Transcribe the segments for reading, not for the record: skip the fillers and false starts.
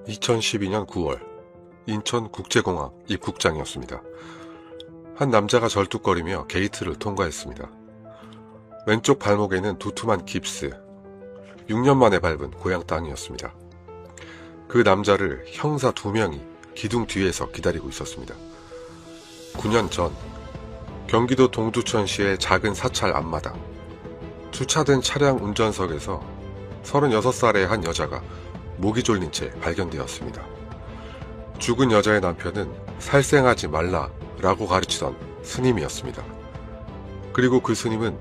(2012년 9월) 인천국제공항 입국장이었습니다. 한 남자가 절뚝거리며 게이트를 통과했습니다. 왼쪽 발목에는 두툼한 깁스, 6년 만에 밟은 고향 땅이었습니다. 그 남자를 형사 2명이 기둥 뒤에서 기다리고 있었습니다. 9년 전 경기도 동두천시의 작은 사찰 앞마당, 주차된 차량 운전석에서 36살의 한 여자가 목이 졸린 채 발견되었습니다. 죽은 여자의 남편은 살생하지 말라라고 가르치던 스님이었습니다. 그리고 그 스님은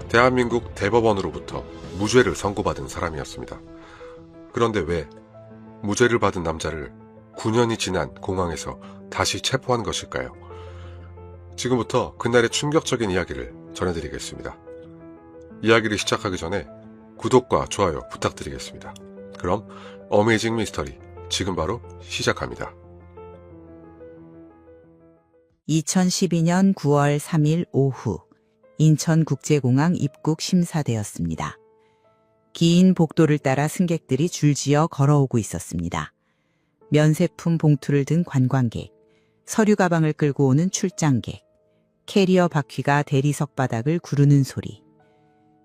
대한민국 대법원으로부터 무죄를 선고받은 사람이었습니다. 그런데 왜 무죄를 받은 남자를 9년이 지난 공항에서 다시 체포한 것일까요? 지금부터 그날의 충격적인 이야기를 전해드리겠습니다. 이야기를 시작하기 전에 구독과 좋아요 부탁드리겠습니다. 그럼 어메이징 미스터리 지금 바로 시작합니다. 2012년 9월 3일 오후 인천국제공항 입국 심사대였습니다. 긴 복도를 따라 승객들이 줄지어 걸어오고 있었습니다. 면세품 봉투를 든 관광객, 서류 가방을 끌고 오는 출장객, 캐리어 바퀴가 대리석 바닥을 구르는 소리,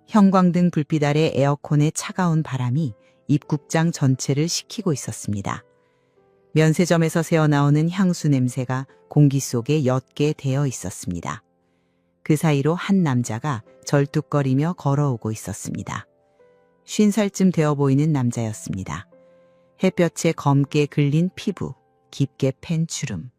형광등 불빛 아래 에어컨의 차가운 바람이 입국장 전체를 식히고 있었습니다. 면세점에서 새어나오는 향수 냄새가 공기 속에 옅게 배어 있었습니다. 그 사이로 한 남자가 절뚝거리며 걸어오고 있었습니다. 50살쯤 되어 보이는 남자였습니다. 햇볕에 검게 글린 피부, 깊게 팬 주름.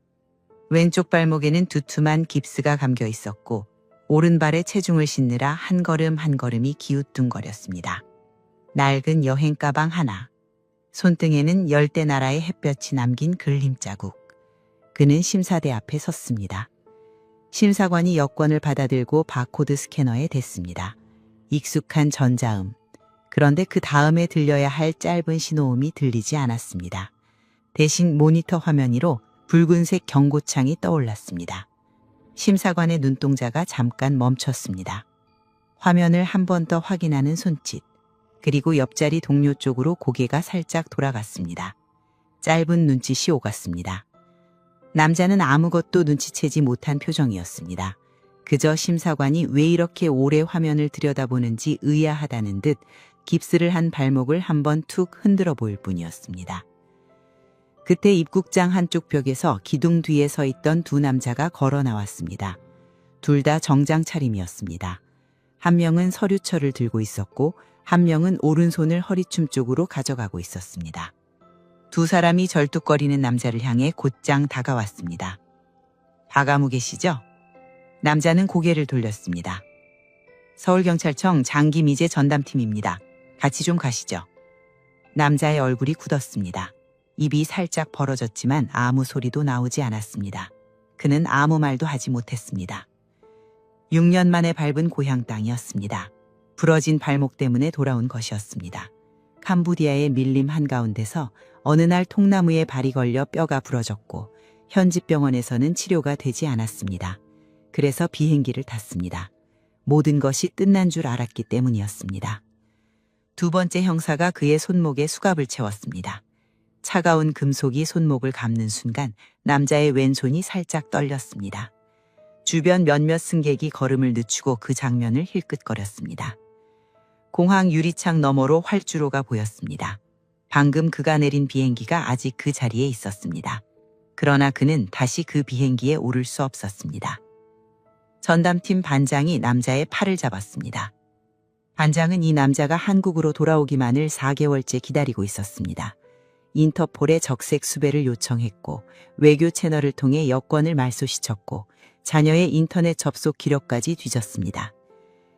왼쪽 발목에는 두툼한 깁스가 감겨 있었고 오른발에 체중을 싣느라 한 걸음 한 걸음이 기우뚱거렸습니다. 낡은 여행 가방 하나. 손등에는 열대 나라의 햇볕이 남긴 글림 자국. 그는 심사대 앞에 섰습니다. 심사관이 여권을 받아들고 바코드 스캐너에 댔습니다. 익숙한 전자음. 그런데 그 다음에 들려야 할 짧은 신호음이 들리지 않았습니다. 대신 모니터 화면 위로 붉은색 경고창이 떠올랐습니다. 심사관의 눈동자가 잠깐 멈췄습니다. 화면을 한 번 더 확인하는 손짓. 그리고 옆자리 동료 쪽으로 고개가 살짝 돌아갔습니다. 짧은 눈짓이 오갔습니다. 남자는 아무것도 눈치채지 못한 표정이었습니다. 그저 심사관이 왜 이렇게 오래 화면을 들여다보는지 의아하다는 듯 깁스를 한 발목을 한번 툭 흔들어 보일 뿐이었습니다. 그때 입국장 한쪽 벽에서 기둥 뒤에 서 있던 두 남자가 걸어 나왔습니다. 둘 다 정장 차림이었습니다. 한 명은 서류철을 들고 있었고 한 명은 오른손을 허리춤 쪽으로 가져가고 있었습니다. 두 사람이 절뚝거리는 남자를 향해 곧장 다가왔습니다. 박아무 계시죠? 남자는 고개를 돌렸습니다. 서울경찰청 장기미제 전담팀입니다. 같이 좀 가시죠. 남자의 얼굴이 굳었습니다. 입이 살짝 벌어졌지만 아무 소리도 나오지 않았습니다. 그는 아무 말도 하지 못했습니다. 6년 만에 밟은 고향 땅이었습니다. 부러진 발목 때문에 돌아온 것이었습니다. 캄보디아의 밀림 한가운데서 어느 날 통나무에 발이 걸려 뼈가 부러졌고 현지 병원에서는 치료가 되지 않았습니다. 그래서 비행기를 탔습니다. 모든 것이 끝난 줄 알았기 때문이었습니다. 두 번째 형사가 그의 손목에 수갑을 채웠습니다. 차가운 금속이 손목을 감는 순간 남자의 왼손이 살짝 떨렸습니다. 주변 몇몇 승객이 걸음을 늦추고 그 장면을 힐끗거렸습니다. 공항 유리창 너머로 활주로가 보였습니다. 방금 그가 내린 비행기가 아직 그 자리에 있었습니다. 그러나 그는 다시 그 비행기에 오를 수 없었습니다. 전담팀 반장이 남자의 팔을 잡았습니다. 반장은 이 남자가 한국으로 돌아오기만을 4개월째 기다리고 있었습니다. 인터폴에 적색 수배를 요청했고 외교 채널을 통해 여권을 말소시켰고 자녀의 인터넷 접속 기록까지 뒤졌습니다.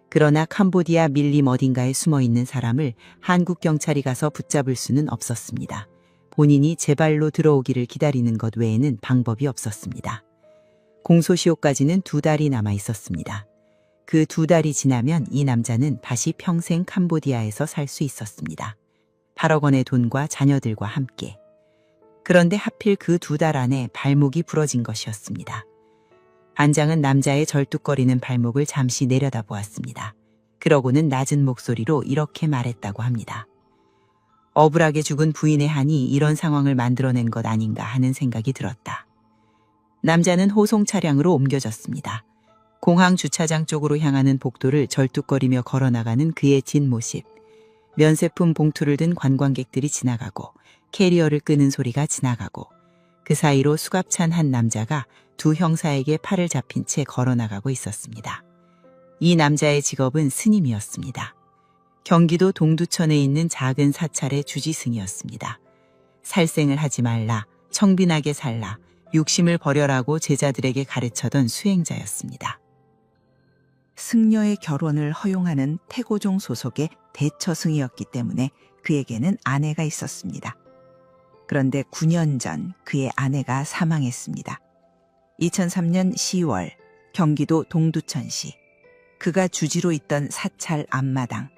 그러나 캄보디아 밀림 어딘가에 숨어있는 사람을 한국 경찰이 가서 붙잡을 수는 없었습니다. 본인이 제 발로 들어오기를 기다리는 것 외에는 방법이 없었습니다. 공소시효까지는 2달이 남아 있었습니다. 그 2달이 지나면 이 남자는 다시 평생 캄보디아에서 살 수 있었습니다. 8억 원의 돈과 자녀들과 함께. 그런데 하필 그 2달 안에 발목이 부러진 것이었습니다. 반장은 남자의 절뚝거리는 발목을 잠시 내려다보았습니다. 그러고는 낮은 목소리로 이렇게 말했다고 합니다. 억울하게 죽은 부인의 한이 이런 상황을 만들어낸 것 아닌가 하는 생각이 들었다. 남자는 호송 차량으로 옮겨졌습니다. 공항 주차장 쪽으로 향하는 복도를 절뚝거리며 걸어나가는 그의 뒷모습. 면세품 봉투를 든 관광객들이 지나가고 캐리어를 끄는 소리가 지나가고 그 사이로 수갑찬 한 남자가 두 형사에게 팔을 잡힌 채 걸어나가고 있었습니다. 이 남자의 직업은 스님이었습니다. 경기도 동두천에 있는 작은 사찰의 주지승이었습니다. 살생을 하지 말라, 청빈하게 살라, 욕심을 버려라고 제자들에게 가르쳐던 수행자였습니다. 승려의 결혼을 허용하는 태고종 소속의 대처승이었기 때문에 그에게는 아내가 있었습니다. 그런데 9년 전 그의 아내가 사망했습니다. 2003년 10월 경기도 동두천시, 그가 주지로 있던 사찰 앞마당,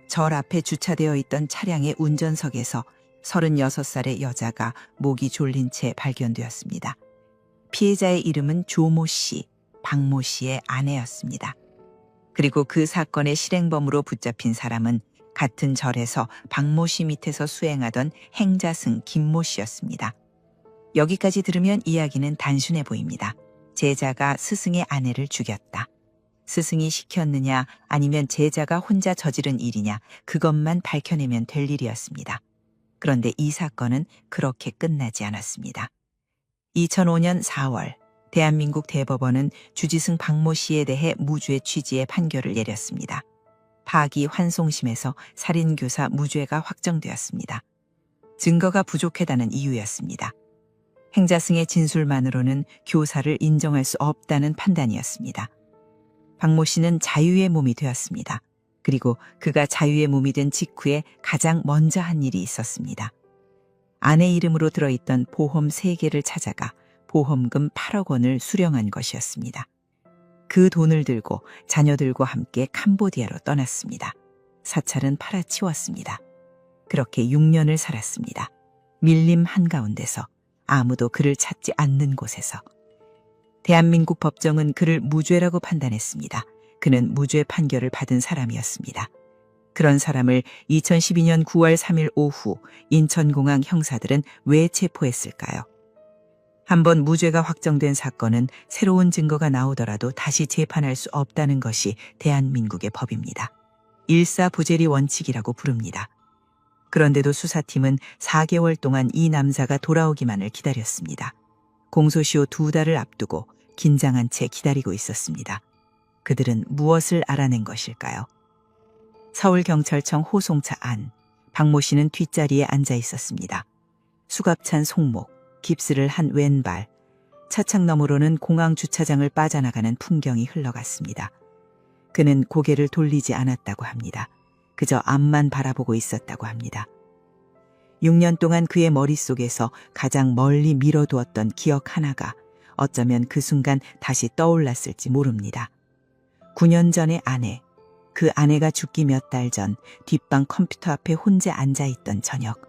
절 앞에 주차되어 있던 차량의 운전석에서 36살의 여자가 목이 졸린 채 발견되었습니다. 피해자의 이름은 조모 씨, 박모 씨의 아내였습니다. 그리고 그 사건의 실행범으로 붙잡힌 사람은 같은 절에서 박모 씨 밑에서 수행하던 행자승 김모 씨였습니다. 여기까지 들으면 이야기는 단순해 보입니다. 제자가 스승의 아내를 죽였다. 스승이 시켰느냐 아니면 제자가 혼자 저지른 일이냐, 그것만 밝혀내면 될 일이었습니다. 그런데 이 사건은 그렇게 끝나지 않았습니다. 2005년 4월 대한민국 대법원은 주지승 박모 씨에 대해 무죄 취지의 판결을 내렸습니다. 파기 환송심에서 살인교사 무죄가 확정되었습니다. 증거가 부족하다는 이유였습니다. 행자승의 진술만으로는 교사를 인정할 수 없다는 판단이었습니다. 박모 씨는 자유의 몸이 되었습니다. 그리고 그가 자유의 몸이 된 직후에 가장 먼저 한 일이 있었습니다. 아내 이름으로 들어있던 보험 3개를 찾아가 보험금 8억 원을 수령한 것이었습니다. 그 돈을 들고 자녀들과 함께 캄보디아로 떠났습니다. 사찰은 팔아치웠습니다. 그렇게 6년을 살았습니다. 밀림 한가운데서, 아무도 그를 찾지 않는 곳에서. 대한민국 법정은 그를 무죄라고 판단했습니다. 그는 무죄 판결을 받은 사람이었습니다. 그런 사람을 2012년 9월 3일 오후 인천공항 형사들은 왜 체포했을까요? 한번 무죄가 확정된 사건은 새로운 증거가 나오더라도 다시 재판할 수 없다는 것이 대한민국의 법입니다. 일사부재리 원칙이라고 부릅니다. 그런데도 수사팀은 4개월 동안 이 남자가 돌아오기만을 기다렸습니다. 공소시효 2달을 앞두고 긴장한 채 기다리고 있었습니다. 그들은 무엇을 알아낸 것일까요? 서울경찰청 호송차 안, 박모 씨는 뒷자리에 앉아 있었습니다. 수갑찬 손목, 깁스를 한 왼발, 차창 너머로는 공항 주차장을 빠져나가는 풍경이 흘러갔습니다. 그는 고개를 돌리지 않았다고 합니다. 그저 앞만 바라보고 있었다고 합니다. 6년 동안 그의 머릿속에서 가장 멀리 미뤄두었던 기억 하나가 어쩌면 그 순간 다시 떠올랐을지 모릅니다. 9년 전의 아내, 그 아내가 죽기 몇 달 전 뒷방 컴퓨터 앞에 혼자 앉아있던 저녁,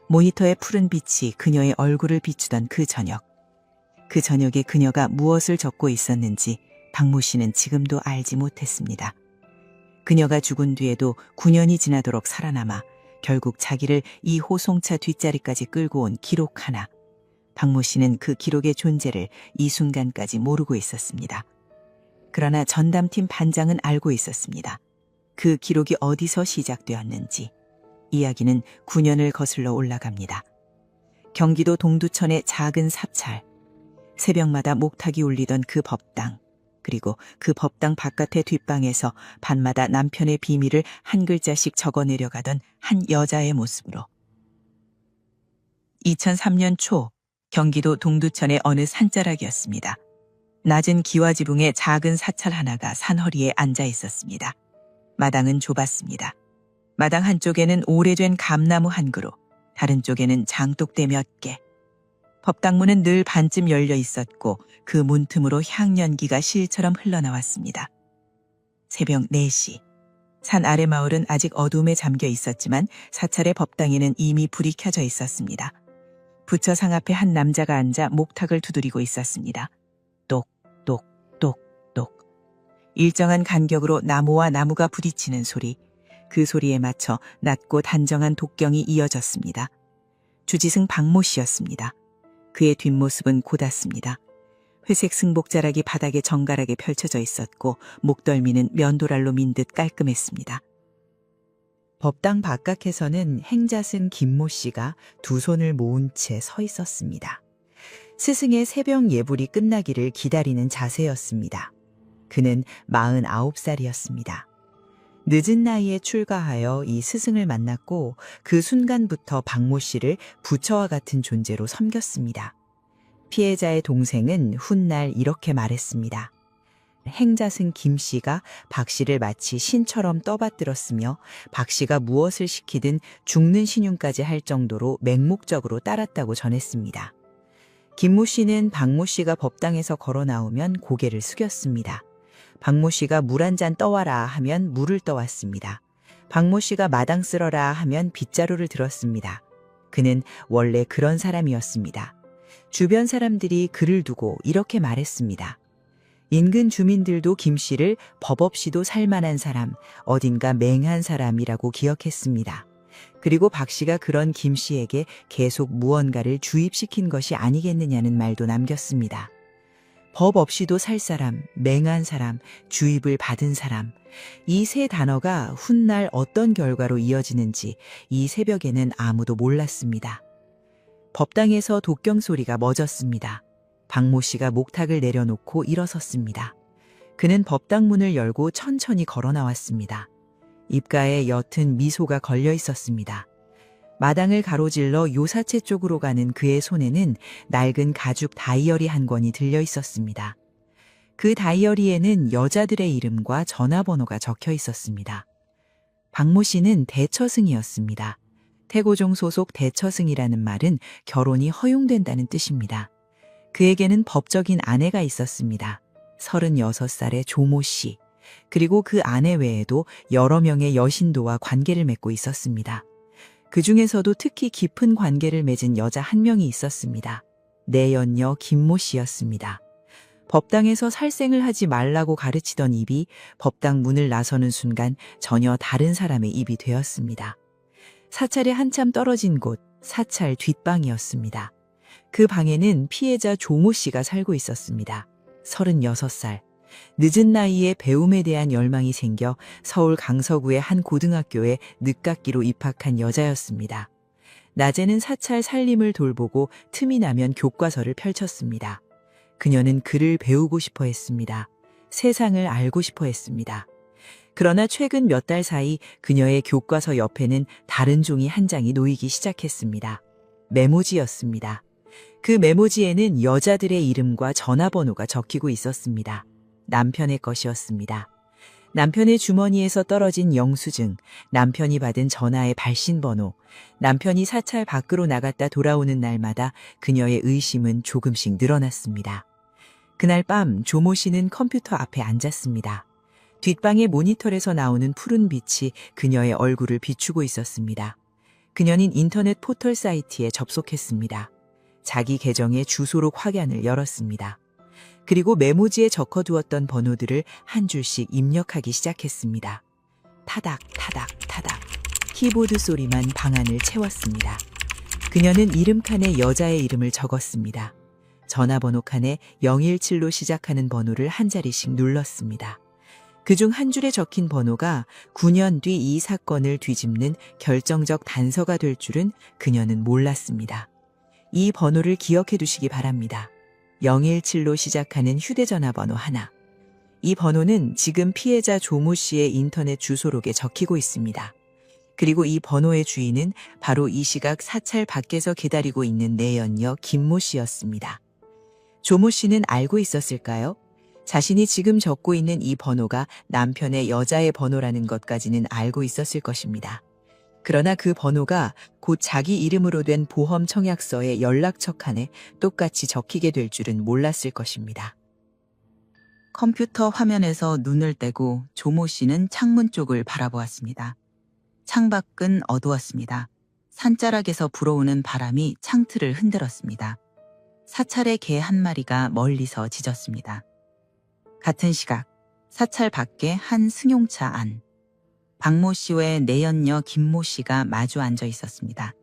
모니터의 푸른 빛이 그녀의 얼굴을 비추던 그 저녁, 그 저녁에 그녀가 무엇을 적고 있었는지 박모 씨는 지금도 알지 못했습니다. 그녀가 죽은 뒤에도 9년이 지나도록 살아남아 결국 자기를 이 호송차 뒷자리까지 끌고 온 기록 하나, 박모 씨는 그 기록의 존재를 이 순간까지 모르고 있었습니다. 그러나 전담팀 반장은 알고 있었습니다. 그 기록이 어디서 시작되었는지. 이야기는 9년을 거슬러 올라갑니다. 경기도 동두천의 작은 사찰, 새벽마다 목탁이 울리던 그 법당, 그리고 그 법당 바깥의 뒷방에서 밤마다 남편의 비밀을 한 글자씩 적어내려가던 한 여자의 모습으로. 2003년 초 경기도 동두천의 어느 산자락이었습니다. 낮은 기와지붕에 작은 사찰 하나가 산허리에 앉아 있었습니다. 마당은 좁았습니다. 마당 한쪽에는 오래된 감나무 한 그루, 다른 쪽에는 장독대 몇 개. 법당문은 늘 반쯤 열려 있었고 그 문틈으로 향연기가 실처럼 흘러나왔습니다. 새벽 4시. 산 아래 마을은 아직 어둠에 잠겨 있었지만 사찰의 법당에는 이미 불이 켜져 있었습니다. 부처상 앞에 한 남자가 앉아 목탁을 두드리고 있었습니다. 똑, 똑, 똑, 똑. 일정한 간격으로 나무와 나무가 부딪히는 소리, 그 소리에 맞춰 낮고 단정한 독경이 이어졌습니다. 주지승 박모 씨였습니다. 그의 뒷모습은 고닫습니다. 회색 승복자락이 바닥에 정갈하게 펼쳐져 있었고 목덜미는 면도랄로 민 듯 깔끔했습니다. 법당 바깥에서는 행자승 김모 씨가 두 손을 모은 채 서 있었습니다. 스승의 새벽 예불이 끝나기를 기다리는 자세였습니다. 그는 49살이었습니다. 늦은 나이에 출가하여 이 스승을 만났고 그 순간부터 박모 씨를 부처와 같은 존재로 섬겼습니다. 피해자의 동생은 훗날 이렇게 말했습니다. 행자승 김 씨가 박 씨를 마치 신처럼 떠받들었으며 박 씨가 무엇을 시키든 죽는 신용까지 할 정도로 맹목적으로 따랐다고 전했습니다. 김모 씨는 박모 씨가 법당에서 걸어 나오면 고개를 숙였습니다. 박모 씨가 물 한 잔 떠와라 하면 물을 떠왔습니다. 박모 씨가 마당 쓸어라 하면 빗자루를 들었습니다. 그는 원래 그런 사람이었습니다. 주변 사람들이 그를 두고 이렇게 말했습니다. 인근 주민들도 김 씨를 법 없이도 살만한 사람, 어딘가 맹한 사람이라고 기억했습니다. 그리고 박 씨가 그런 김 씨에게 계속 무언가를 주입시킨 것이 아니겠느냐는 말도 남겼습니다. 법 없이도 살 사람, 맹한 사람, 주입을 받은 사람, 이 세 단어가 훗날 어떤 결과로 이어지는지 이 새벽에는 아무도 몰랐습니다. 법당에서 독경 소리가 멎었습니다. 박모 씨가 목탁을 내려놓고 일어섰습니다. 그는 법당 문을 열고 천천히 걸어 나왔습니다. 입가에 옅은 미소가 걸려 있었습니다. 마당을 가로질러 요사채 쪽으로 가는 그의 손에는 낡은 가죽 다이어리 한 권이 들려 있었습니다. 그 다이어리에는 여자들의 이름과 전화번호가 적혀 있었습니다. 박모 씨는 대처승이었습니다. 태고종 소속 대처승이라는 말은 결혼이 허용된다는 뜻입니다. 그에게는 법적인 아내가 있었습니다. 36살의 조모 씨, 그리고 그 아내 외에도 여러 명의 여신도와 관계를 맺고 있었습니다. 그 중에서도 특히 깊은 관계를 맺은 여자 한 명이 있었습니다. 내연녀 김모 씨였습니다. 법당에서 살생을 하지 말라고 가르치던 입이 법당 문을 나서는 순간 전혀 다른 사람의 입이 되었습니다. 사찰에 한참 떨어진 곳, 사찰 뒷방이었습니다. 그 방에는 피해자 조모 씨가 살고 있었습니다. 36살. 늦은 나이에 배움에 대한 열망이 생겨 서울 강서구의 한 고등학교에 늦깎이로 입학한 여자였습니다. 낮에는 사찰 살림을 돌보고 틈이 나면 교과서를 펼쳤습니다. 그녀는 글을 배우고 싶어 했습니다. 세상을 알고 싶어 했습니다. 그러나 최근 몇 달 사이 그녀의 교과서 옆에는 다른 종이 한 장이 놓이기 시작했습니다. 메모지였습니다. 그 메모지에는 여자들의 이름과 전화번호가 적히고 있었습니다. 남편의 것이었습니다. 남편의 주머니에서 떨어진 영수증, 남편이 받은 전화의 발신번호, 남편이 사찰 밖으로 나갔다 돌아오는 날마다 그녀의 의심은 조금씩 늘어났습니다. 그날 밤 조모 씨는 컴퓨터 앞에 앉았습니다. 뒷방의 모니터에서 나오는 푸른 빛이 그녀의 얼굴을 비추고 있었습니다. 그녀는 인터넷 포털 사이트에 접속했습니다. 자기 계정의 주소록 확인을 열었습니다. 그리고 메모지에 적어두었던 번호들을 한 줄씩 입력하기 시작했습니다. 타닥 타닥 타닥 키보드 소리만 방안을 채웠습니다. 그녀는 이름 칸에 여자의 이름을 적었습니다. 전화번호 칸에 017로 시작하는 번호를 한 자리씩 눌렀습니다. 그중 한 줄에 적힌 번호가 9년 뒤 이 사건을 뒤집는 결정적 단서가 될 줄은 그녀는 몰랐습니다. 이 번호를 기억해 두시기 바랍니다. 017로 시작하는 휴대전화 번호 하나. 이 번호는 지금 피해자 조모 씨의 인터넷 주소록에 적히고 있습니다. 그리고 이 번호의 주인은 바로 이 시각 사찰 밖에서 기다리고 있는 내연녀 김모 씨였습니다. 조모 씨는 알고 있었을까요? 자신이 지금 적고 있는 이 번호가 남편의 여자의 번호라는 것까지는 알고 있었을 것입니다. 그러나 그 번호가 곧 자기 이름으로 된 보험 청약서의 연락처 칸에 똑같이 적히게 될 줄은 몰랐을 것입니다. 컴퓨터 화면에서 눈을 떼고 조모 씨는 창문 쪽을 바라보았습니다. 창밖은 어두웠습니다. 산자락에서 불어오는 바람이 창틀을 흔들었습니다. 사찰의 개 한 마리가 멀리서 짖었습니다. 같은 시각 사찰 밖에 한 승용차 안. 박모 씨와 내연녀 김모 씨가 마주 앉아 있었습니다.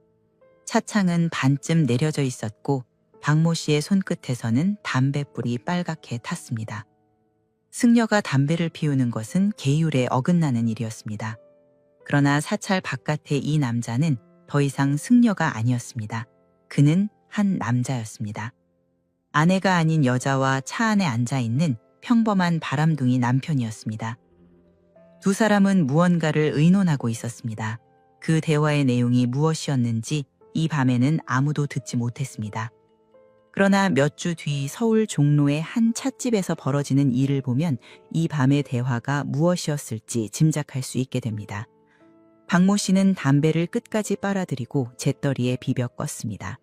차창은 반쯤 내려져 있었고 박모 씨의 손끝에서는 담뱃불이 빨갛게 탔습니다. 승려가 담배를 피우는 것은 계율에 어긋나는 일이었습니다. 그러나 사찰 바깥의 이 남자는 더 이상 승려가 아니었습니다. 그는 한 남자였습니다. 아내가 아닌 여자와 차 안에 앉아있는 평범한 바람둥이 남편이었습니다. 두 사람은 무언가를 의논하고 있었습니다. 그 대화의 내용이 무엇이었는지 이 밤에는 아무도 듣지 못했습니다. 그러나 몇 주 뒤 서울 종로의 한 찻집에서 벌어지는 일을 보면 이 밤의 대화가 무엇이었을지 짐작할 수 있게 됩니다. 박모 씨는 담배를 끝까지 빨아들이고 재떨이에 비벼 껐습니다.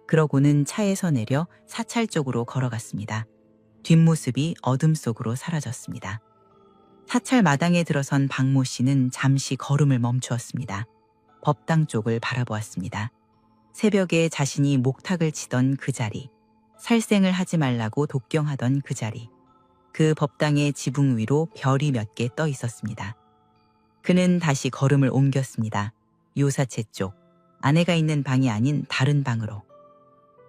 그러고는 차에서 내려 사찰 쪽으로 걸어갔습니다. 뒷모습이 어둠 속으로 사라졌습니다. 사찰 마당에 들어선 박모 씨는 잠시 걸음을 멈추었습니다. 법당 쪽을 바라보았습니다. 새벽에 자신이 목탁을 치던 그 자리, 살생을 하지 말라고 독경하던 그 자리, 그 법당의 지붕 위로 별이 몇 개 떠 있었습니다. 그는 다시 걸음을 옮겼습니다. 요사채 쪽, 아내가 있는 방이 아닌 다른 방으로.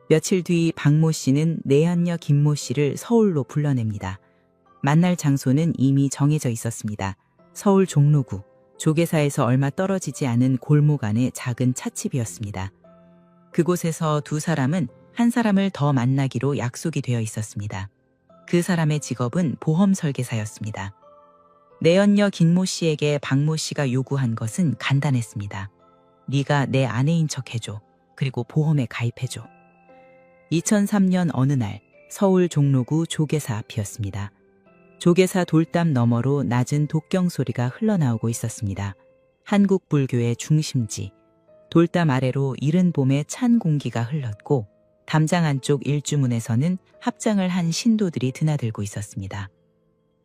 며칠 뒤 박모 씨는 내연녀 김모 씨를 서울로 불러냅니다. 만날 장소는 이미 정해져 있었습니다. 서울 종로구, 조계사에서 얼마 떨어지지 않은 골목 안의 작은 찻집이었습니다. 그곳에서 두 사람은 한 사람을 더 만나기로 약속이 되어 있었습니다. 그 사람의 직업은 보험 설계사였습니다. 내연녀 김모 씨에게 박모 씨가 요구한 것은 간단했습니다. 네가 내 아내인 척 해줘. 그리고 보험에 가입해줘. 2003년 어느 날 서울 종로구 조계사 앞이었습니다. 조계사 돌담 너머로 낮은 독경 소리가 흘러나오고 있었습니다. 한국 불교의 중심지. 돌담 아래로 이른 봄의 찬 공기가 흘렀고 담장 안쪽 일주문에서는 합장을 한 신도들이 드나들고 있었습니다.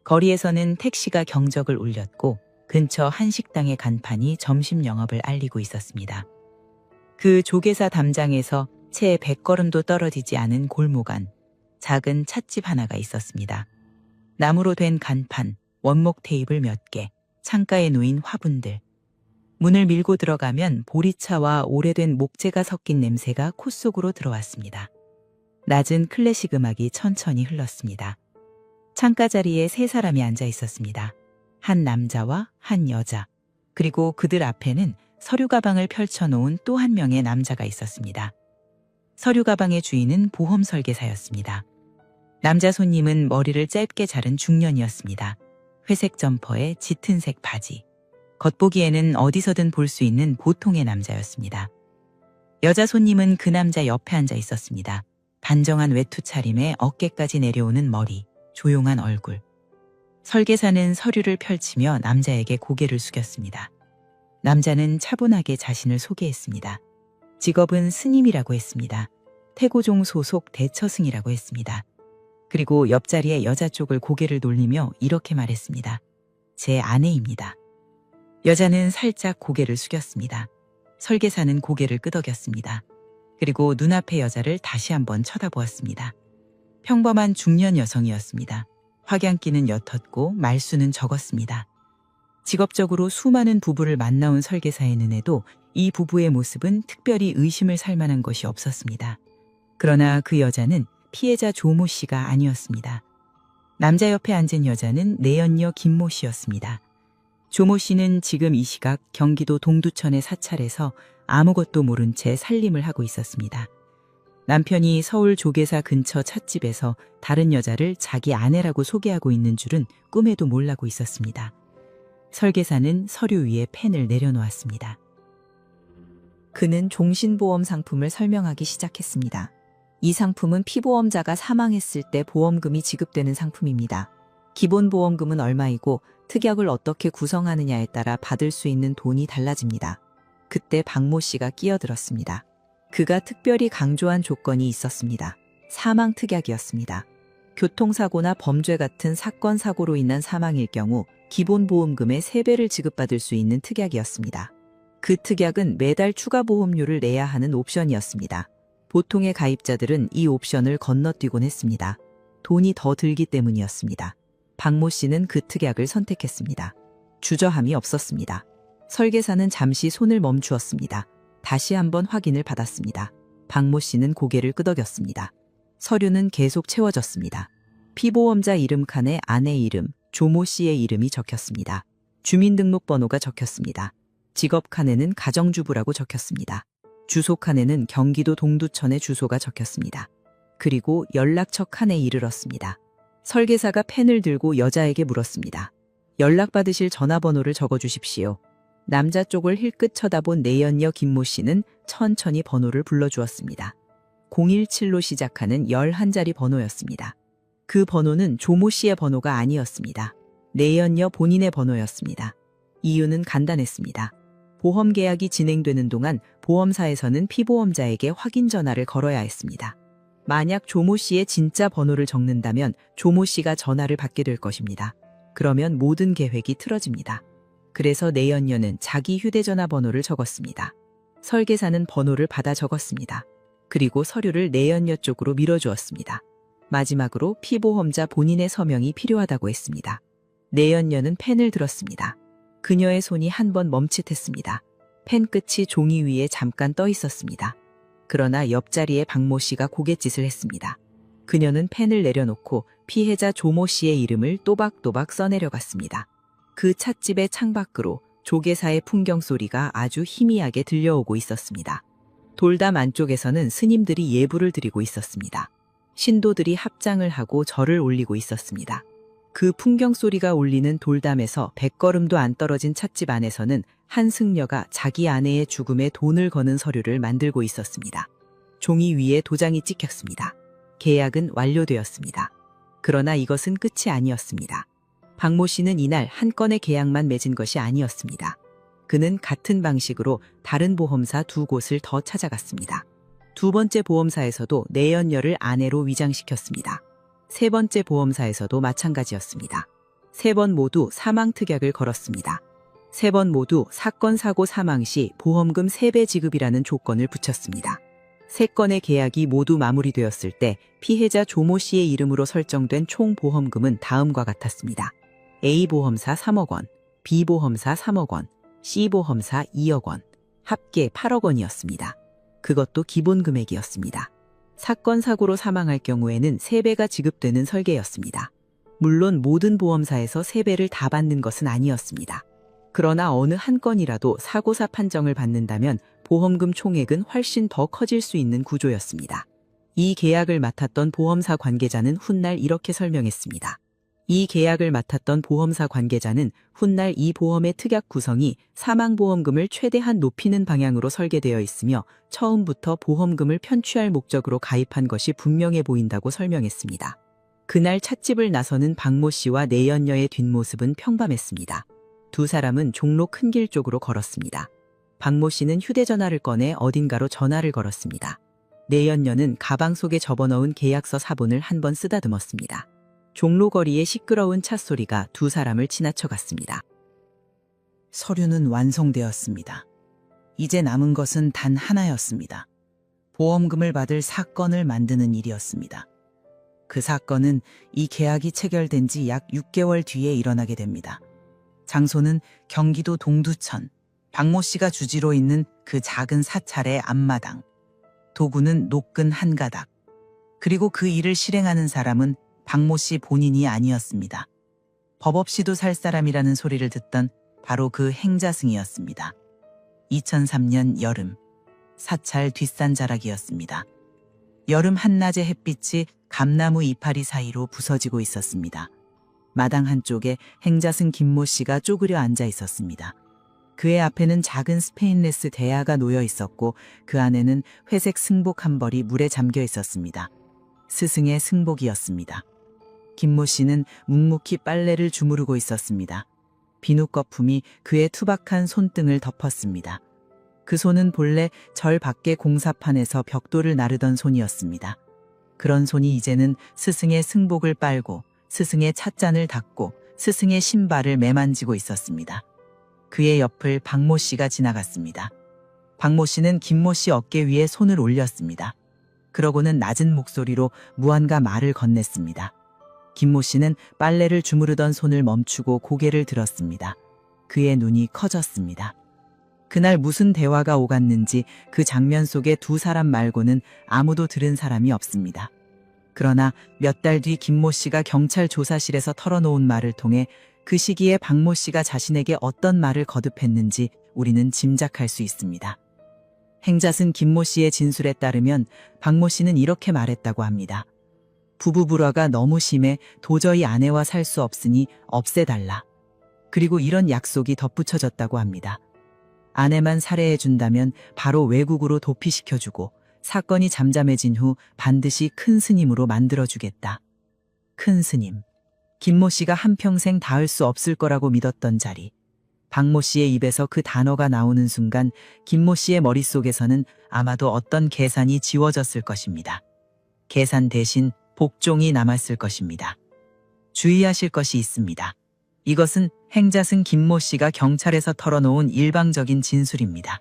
거리에서는 택시가 경적을 울렸고 근처 한식당의 간판이 점심 영업을 알리고 있었습니다. 그 조계사 담장에서 채 100걸음도 떨어지지 않은 골목 안 작은 찻집 하나가 있었습니다. 나무로 된 간판, 원목 테이블 몇 개, 창가에 놓인 화분들. 문을 밀고 들어가면 보리차와 오래된 목재가 섞인 냄새가 코 속으로 들어왔습니다. 낮은 클래식 음악이 천천히 흘렀습니다. 창가 자리에 세 사람이 앉아 있었습니다. 한 남자와 한 여자, 그리고 그들 앞에는 서류 가방을 펼쳐놓은 또 한 명의 남자가 있었습니다. 서류 가방의 주인은 보험 설계사였습니다. 남자 손님은 머리를 짧게 자른 중년이었습니다. 회색 점퍼에 짙은 색 바지. 겉보기에는 어디서든 볼 수 있는 보통의 남자였습니다. 여자 손님은 그 남자 옆에 앉아 있었습니다. 단정한 외투 차림에 어깨까지 내려오는 머리, 조용한 얼굴. 설계사는 서류를 펼치며 남자에게 고개를 숙였습니다. 남자는 차분하게 자신을 소개했습니다. 직업은 스님이라고 했습니다. 태고종 소속 대처승이라고 했습니다. 그리고 옆자리에 여자 쪽을 고개를 돌리며 이렇게 말했습니다. 제 아내입니다. 여자는 살짝 고개를 숙였습니다. 설계사는 고개를 끄덕였습니다. 그리고 눈앞의 여자를 다시 한번 쳐다보았습니다. 평범한 중년 여성이었습니다. 확양기는 옅었고 말수는 적었습니다. 직업적으로 수많은 부부를 만나온 설계사의 눈에도 이 부부의 모습은 특별히 의심을 살 만한 것이 없었습니다. 그러나 그 여자는 피해자 조모 씨가 아니었습니다. 남자 옆에 앉은 여자는 내연녀 김모 씨였습니다. 조모 씨는 지금 이 시각 경기도 동두천의 사찰에서 아무것도 모른 채 살림을 하고 있었습니다. 남편이 서울 조계사 근처 찻집에서 다른 여자를 자기 아내라고 소개하고 있는 줄은 꿈에도 몰라고 있었습니다. 설계사는 서류 위에 펜을 내려놓았습니다. 그는 종신보험 상품을 설명하기 시작했습니다. 이 상품은 피보험자가 사망했을 때 보험금이 지급되는 상품입니다. 기본 보험금은 얼마이고 특약을 어떻게 구성하느냐에 따라 받을 수 있는 돈이 달라집니다. 그때 박모 씨가 끼어들었습니다. 그가 특별히 강조한 조건이 있었습니다. 사망 특약이었습니다. 교통사고나 범죄 같은 사건 사고로 인한 사망일 경우 기본 보험금의 3배를 지급받을 수 있는 특약이었습니다. 그 특약은 매달 추가 보험료를 내야 하는 옵션이었습니다. 보통의 가입자들은 이 옵션을 건너뛰곤 했습니다. 돈이 더 들기 때문이었습니다. 박모 씨는 그 특약을 선택했습니다. 주저함이 없었습니다. 설계사는 잠시 손을 멈추었습니다. 다시 한번 확인을 받았습니다. 박모 씨는 고개를 끄덕였습니다. 서류는 계속 채워졌습니다. 피보험자 이름 칸에 아내 이름, 조모 씨의 이름이 적혔습니다. 주민등록번호가 적혔습니다. 직업 칸에는 가정주부라고 적혔습니다. 주소 칸에는 경기도 동두천의 주소가 적혔습니다. 그리고 연락처 칸에 이르렀습니다. 설계사가 펜을 들고 여자에게 물었습니다. 연락받으실 전화번호를 적어주십시오. 남자 쪽을 힐끗 쳐다본 내연녀 김모 씨는 천천히 번호를 불러주었습니다. 017로 시작하는 11자리 번호였습니다. 그 번호는 조모 씨의 번호가 아니었습니다. 내연녀 본인의 번호였습니다. 이유는 간단했습니다. 보험 계약이 진행되는 동안 보험사에서는 피보험자에게 확인 전화를 걸어야 했습니다. 만약 조모 씨의 진짜 번호를 적는다면 조모 씨가 전화를 받게 될 것입니다. 그러면 모든 계획이 틀어집니다. 그래서 내연녀는 자기 휴대전화 번호를 적었습니다. 설계사는 번호를 받아 적었습니다. 그리고 서류를 내연녀 쪽으로 밀어주었습니다. 마지막으로 피보험자 본인의 서명이 필요하다고 했습니다. 내연녀는 펜을 들었습니다. 그녀의 손이 한 번 멈칫했습니다. 펜 끝이 종이 위에 잠깐 떠 있었습니다. 그러나 옆자리에 박모 씨가 고갯짓을 했습니다. 그녀는 펜을 내려놓고 피해자 조모 씨의 이름을 또박또박 써내려갔습니다. 그 찻집의 창밖으로 조계사의 풍경 소리가 아주 희미하게 들려오고 있었습니다. 돌담 안쪽에서는 스님들이 예불을 드리고 있었습니다. 신도들이 합장을 하고 절을 올리고 있었습니다. 그 풍경 소리가 울리는 돌담에서 100걸음도 안 떨어진 찻집 안에서는 한 승려가 자기 아내의 죽음에 돈을 거는 서류를 만들고 있었습니다. 종이 위에 도장이 찍혔습니다. 계약은 완료되었습니다. 그러나 이것은 끝이 아니었습니다. 박모 씨는 이날 한 건의 계약만 맺은 것이 아니었습니다. 그는 같은 방식으로 다른 보험사 2곳을 더 찾아갔습니다. 두 번째 보험사에서도 내연녀를 아내로 위장시켰습니다. 세 번째 보험사에서도 마찬가지였습니다. 세 번 모두 사망특약을 걸었습니다. 세 번 모두 사건 사고 사망 시 보험금 3배 지급이라는 조건을 붙였습니다. 세 건의 계약이 모두 마무리되었을 때 피해자 조모 씨의 이름으로 설정된 총 보험금은 다음과 같았습니다. A보험사 3억 원, B보험사 3억 원, C보험사 2억 원, 합계 8억 원이었습니다. 그것도 기본 금액이었습니다. 사건 사고로 사망할 경우에는 3배가 지급되는 설계였습니다. 물론 모든 보험사에서 3배를 다 받는 것은 아니었습니다. 그러나 어느 한 건이라도 사고사 판정을 받는다면 보험금 총액은 훨씬 더 커질 수 있는 구조였습니다. 이 계약을 맡았던 보험사 관계자는 훗날 이렇게 설명했습니다. 이 계약을 맡았던 보험사 관계자는 훗날 이 보험의 특약 구성이 사망보험금을 최대한 높이는 방향으로 설계되어 있으며 처음부터 보험금을 편취할 목적으로 가입한 것이 분명해 보인다고 설명했습니다. 그날 찻집을 나서는 박모 씨와 내연녀의 뒷모습은 평범했습니다. 두 사람은 종로 큰 길 쪽으로 걸었습니다. 박모 씨는 휴대전화를 꺼내 어딘가로 전화를 걸었습니다. 내연녀는 가방 속에 접어넣은 계약서 사본을 한 번 쓰다듬었습니다. 종로거리의 시끄러운 찻소리가 두 사람을 지나쳐갔습니다. 서류는 완성되었습니다. 이제 남은 것은 단 하나였습니다. 보험금을 받을 사건을 만드는 일이었습니다. 그 사건은 이 계약이 체결된 지 약 6개월 뒤에 일어나게 됩니다. 장소는 경기도 동두천, 박모 씨가 주지로 있는 그 작은 사찰의 앞마당. 도구는 노끈 한 가닥. 그리고 그 일을 실행하는 사람은 박모 씨 본인이 아니었습니다. 법 없이도 살 사람이라는 소리를 듣던 바로 그 행자승이었습니다. 2003년 여름, 사찰 뒷산자락이었습니다. 여름 한낮의 햇빛이 감나무 이파리 사이로 부서지고 있었습니다. 마당 한쪽에 행자승 김모 씨가 쪼그려 앉아 있었습니다. 그의 앞에는 작은 스테인리스 대야가 놓여 있었고 그 안에는 회색 승복 한 벌이 물에 잠겨 있었습니다. 스승의 승복이었습니다. 김모 씨는 묵묵히 빨래를 주무르고 있었습니다. 비누 거품이 그의 투박한 손등을 덮었습니다. 그 손은 본래 절 밖의 공사판에서 벽돌을 나르던 손이었습니다. 그런 손이 이제는 스승의 승복을 빨고 스승의 찻잔을 닦고 스승의 신발을 매만지고 있었습니다. 그의 옆을 박모 씨가 지나갔습니다. 박모 씨는 김모 씨 어깨 위에 손을 올렸습니다. 그러고는 낮은 목소리로 무언가 말을 건넸습니다. 김모 씨는 빨래를 주무르던 손을 멈추고 고개를 들었습니다. 그의 눈이 커졌습니다. 그날 무슨 대화가 오갔는지 그 장면 속에 두 사람 말고는 아무도 들은 사람이 없습니다. 그러나 몇 달 뒤 김모 씨가 경찰 조사실에서 털어놓은 말을 통해 그 시기에 박모 씨가 자신에게 어떤 말을 거듭했는지 우리는 짐작할 수 있습니다. 행자승 김모 씨의 진술에 따르면 박모 씨는 이렇게 말했다고 합니다. 부부 불화가 너무 심해 도저히 아내와 살 수 없으니 없애달라. 그리고 이런 약속이 덧붙여졌다고 합니다. 아내만 살해해준다면 바로 외국으로 도피시켜주고 사건이 잠잠해진 후 반드시 큰 스님으로 만들어주겠다. 큰 스님. 김모 씨가 한평생 닿을 수 없을 거라고 믿었던 자리. 박모 씨의 입에서 그 단어가 나오는 순간 김모 씨의 머릿속에서는 아마도 어떤 계산이 지워졌을 것입니다. 계산 대신 복종이 남았을 것입니다. 주의하실 것이 있습니다. 이것은 행자승 김모 씨가 경찰에서 털어놓은 일방적인 진술입니다.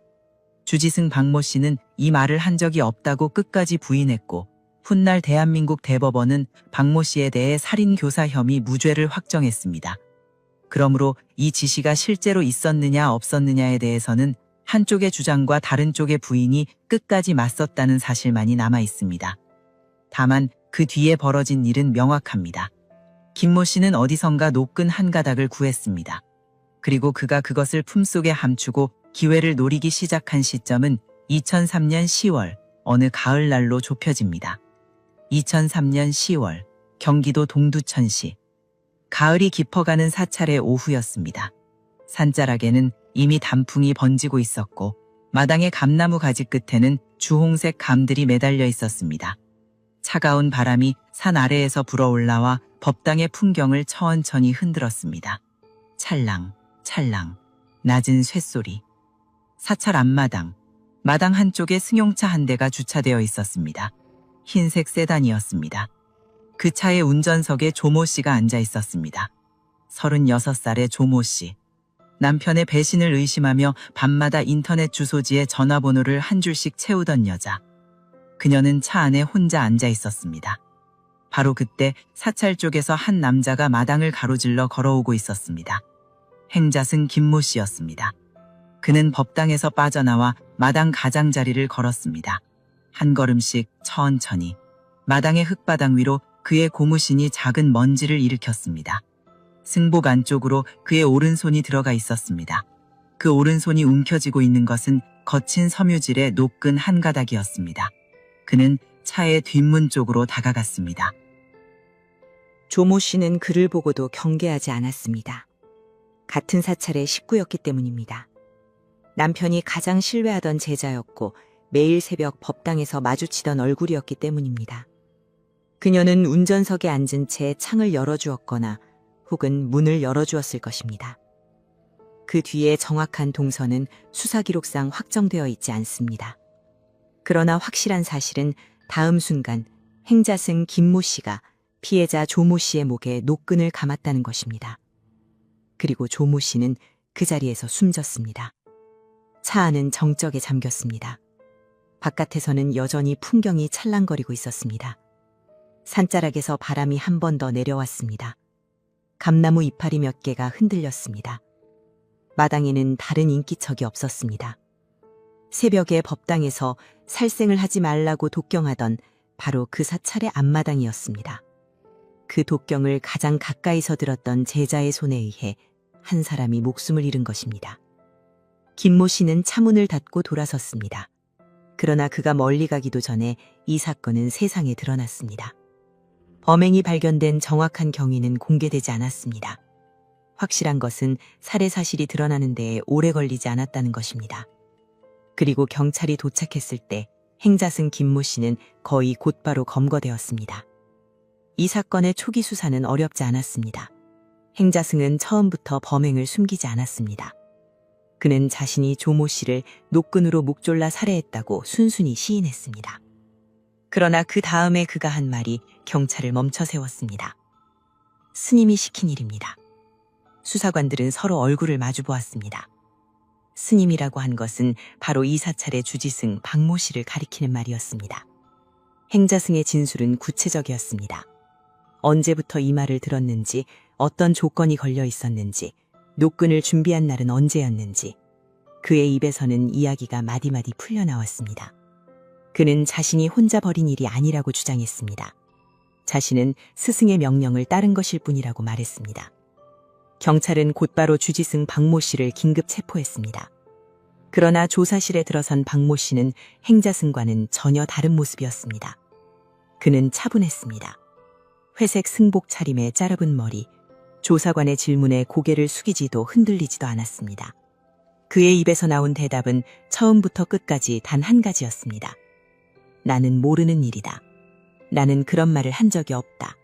주지승 박모 씨는 이 말을 한 적이 없다고 끝까지 부인했고 훗날 대한민국 대법원은 박모 씨에 대해 살인교사 혐의 무죄를 확정했습니다. 그러므로 이 지시가 실제로 있었느냐 없었느냐에 대해서는 한쪽의 주장과 다른 쪽의 부인이 끝까지 맞섰다는 사실만이 남아 있습니다. 다만 그 뒤에 벌어진 일은 명확합니다. 김모 씨는 어디선가 노끈 한 가닥을 구했습니다. 그리고 그가 그것을 품속에 함추고 기회를 노리기 시작한 시점은 2003년 10월 어느 가을날로 좁혀집니다. 2003년 10월 경기도 동두천시. 가을이 깊어가는 사찰의 오후였습니다. 산자락에는 이미 단풍이 번지고 있었고 마당의 감나무 가지 끝에는 주홍색 감들이 매달려 있었습니다. 차가운 바람이 산 아래에서 불어올라와 법당의 풍경을 천천히 흔들었습니다. 찰랑, 찰랑, 낮은 쇳소리. 사찰 앞마당, 마당 한쪽에 승용차 한 대가 주차되어 있었습니다. 흰색 세단이었습니다. 그 차의 운전석에 조모 씨가 앉아 있었습니다. 36살의 조모 씨. 남편의 배신을 의심하며 밤마다 인터넷 주소지에 전화번호를 한 줄씩 채우던 여자. 그녀는 차 안에 혼자 앉아 있었습니다. 바로 그때 사찰 쪽에서 한 남자가 마당을 가로질러 걸어오고 있었습니다. 행자승 김모 씨였습니다. 그는 법당에서 빠져나와 마당 가장자리를 걸었습니다. 한 걸음씩 천천히 마당의 흙바닥 위로 그의 고무신이 작은 먼지를 일으켰습니다. 승복 안쪽으로 그의 오른손이 들어가 있었습니다. 그 오른손이 움켜쥐고 있는 것은 거친 섬유질의 노끈 한 가닥이었습니다. 그는 차의 뒷문 쪽으로 다가갔습니다. 조모 씨는 그를 보고도 경계하지 않았습니다. 같은 사찰의 식구였기 때문입니다. 남편이 가장 신뢰하던 제자였고 매일 새벽 법당에서 마주치던 얼굴이었기 때문입니다. 그녀는 운전석에 앉은 채 창을 열어주었거나 혹은 문을 열어주었을 것입니다. 그 뒤에 정확한 동선은 수사기록상 확정되어 있지 않습니다. 그러나 확실한 사실은 다음 순간 행자승 김모 씨가 피해자 조모 씨의 목에 노끈을 감았다는 것입니다. 그리고 조모 씨는 그 자리에서 숨졌습니다. 차 안은 정적에 잠겼습니다. 바깥에서는 여전히 풍경이 찰랑거리고 있었습니다. 산자락에서 바람이 한 번 더 내려왔습니다. 감나무 이파리 몇 개가 흔들렸습니다. 마당에는 다른 인기척이 없었습니다. 새벽에 법당에서 살생을 하지 말라고 독경하던 바로 그 사찰의 앞마당이었습니다. 그 독경을 가장 가까이서 들었던 제자의 손에 의해 한 사람이 목숨을 잃은 것입니다. 김모 씨는 차문을 닫고 돌아섰습니다. 그러나 그가 멀리 가기도 전에 이 사건은 세상에 드러났습니다. 범행이 발견된 정확한 경위는 공개되지 않았습니다. 확실한 것은 살해 사실이 드러나는 데에 오래 걸리지 않았다는 것입니다. 그리고 경찰이 도착했을 때 행자승 김모 씨는 거의 곧바로 검거되었습니다. 이 사건의 초기 수사는 어렵지 않았습니다. 행자승은 처음부터 범행을 숨기지 않았습니다. 그는 자신이 조모 씨를 노끈으로 목 졸라 살해했다고 순순히 시인했습니다. 그러나 그 다음에 그가 한 말이 경찰을 멈춰 세웠습니다. 스님이 시킨 일입니다. 수사관들은 서로 얼굴을 마주 보았습니다. 스님이라고 한 것은 바로 이 사찰의 주지승 박모 씨를 가리키는 말이었습니다. 행자승의 진술은 구체적이었습니다. 언제부터 이 말을 들었는지, 어떤 조건이 걸려 있었는지, 노끈을 준비한 날은 언제였는지, 그의 입에서는 이야기가 마디마디 풀려나왔습니다. 그는 자신이 혼자 벌인 일이 아니라고 주장했습니다. 자신은 스승의 명령을 따른 것일 뿐이라고 말했습니다. 경찰은 곧바로 주지승 박모 씨를 긴급 체포했습니다. 그러나 조사실에 들어선 박모 씨는 행자승과는 전혀 다른 모습이었습니다. 그는 차분했습니다. 회색 승복 차림에 짜릅은 머리, 조사관의 질문에 고개를 숙이지도 흔들리지도 않았습니다. 그의 입에서 나온 대답은 처음부터 끝까지 단 한 가지였습니다. 나는 모르는 일이다. 나는 그런 말을 한 적이 없다.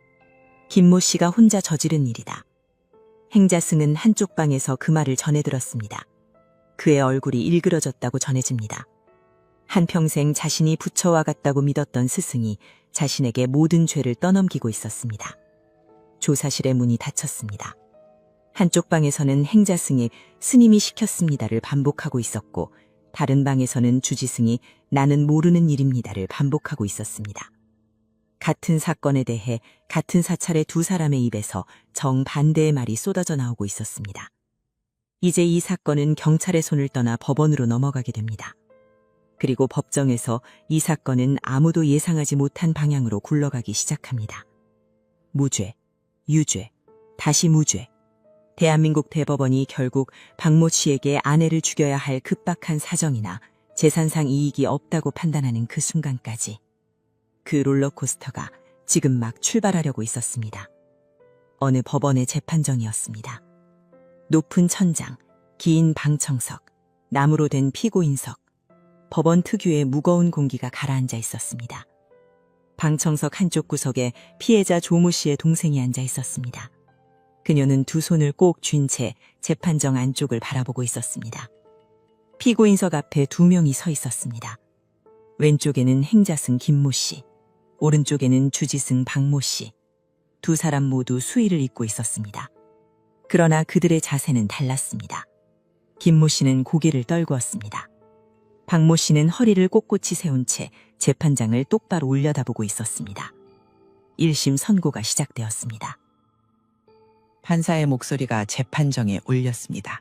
김모 씨가 혼자 저지른 일이다. 행자승은 한쪽 방에서 그 말을 전해 들었습니다. 그의 얼굴이 일그러졌다고 전해집니다. 한평생 자신이 부처와 같다고 믿었던 스승이 자신에게 모든 죄를 떠넘기고 있었습니다. 조사실의 문이 닫혔습니다. 한쪽 방에서는 행자승이 스님이 시켰습니다를 반복하고 있었고, 다른 방에서는 주지승이 나는 모르는 일입니다를 반복하고 있었습니다. 같은 사건에 대해 같은 사찰의 두 사람의 입에서 정반대의 말이 쏟아져 나오고 있었습니다. 이제 이 사건은 경찰의 손을 떠나 법원으로 넘어가게 됩니다. 그리고 법정에서 이 사건은 아무도 예상하지 못한 방향으로 굴러가기 시작합니다. 무죄, 유죄, 다시 무죄. 대한민국 대법원이 결국 박모 씨에게 아내를 죽여야 할 급박한 사정이나 재산상 이익이 없다고 판단하는 그 순간까지 그 롤러코스터가 지금 막 출발하려고 있었습니다. 어느 법원의 재판정이었습니다. 높은 천장, 긴 방청석, 나무로 된 피고인석, 법원 특유의 무거운 공기가 가라앉아 있었습니다. 방청석 한쪽 구석에 피해자 조모 씨의 동생이 앉아 있었습니다. 그녀는 두 손을 꼭 쥔 채 재판정 안쪽을 바라보고 있었습니다. 피고인석 앞에 두 명이 서 있었습니다. 왼쪽에는 행자승 김모 씨, 오른쪽에는 주지승 박모 씨. 두 사람 모두 수의를 입고 있었습니다. 그러나 그들의 자세는 달랐습니다. 김모 씨는 고개를 떨구었습니다. 박모 씨는 허리를 꼿꼿이 세운 채 재판장을 똑바로 올려다보고 있었습니다. 1심 선고가 시작되었습니다. 판사의 목소리가 재판정에 울렸습니다.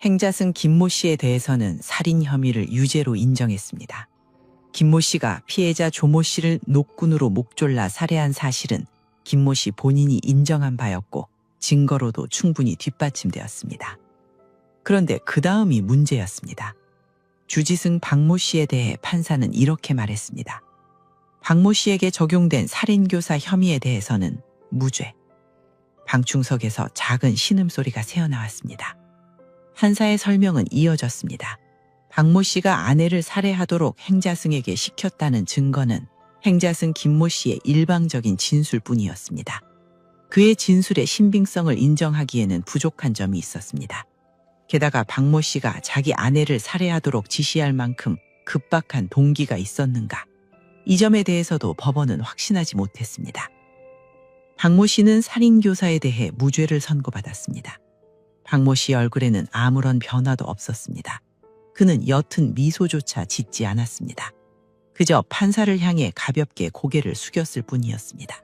행자승 김모 씨에 대해서는 살인 혐의를 유죄로 인정했습니다. 김모 씨가 피해자 조모 씨를 노끈으로 목 졸라 살해한 사실은 김모 씨 본인이 인정한 바였고 증거로도 충분히 뒷받침되었습니다. 그런데 그 다음이 문제였습니다. 주지승 박모 씨에 대해 판사는 이렇게 말했습니다. 박모 씨에게 적용된 살인교사 혐의에 대해서는 무죄. 방충석에서 작은 신음소리가 새어나왔습니다. 판사의 설명은 이어졌습니다. 박모 씨가 아내를 살해하도록 행자승에게 시켰다는 증거는 행자승 김모 씨의 일방적인 진술뿐이었습니다. 그의 진술의 신빙성을 인정하기에는 부족한 점이 있었습니다. 게다가 박모 씨가 자기 아내를 살해하도록 지시할 만큼 급박한 동기가 있었는가? 이 점에 대해서도 법원은 확신하지 못했습니다. 박모 씨는 살인교사에 대해 무죄를 선고받았습니다. 박모 씨 얼굴에는 아무런 변화도 없었습니다. 그는 옅은 미소조차 짓지 않았습니다. 그저 판사를 향해 가볍게 고개를 숙였을 뿐이었습니다.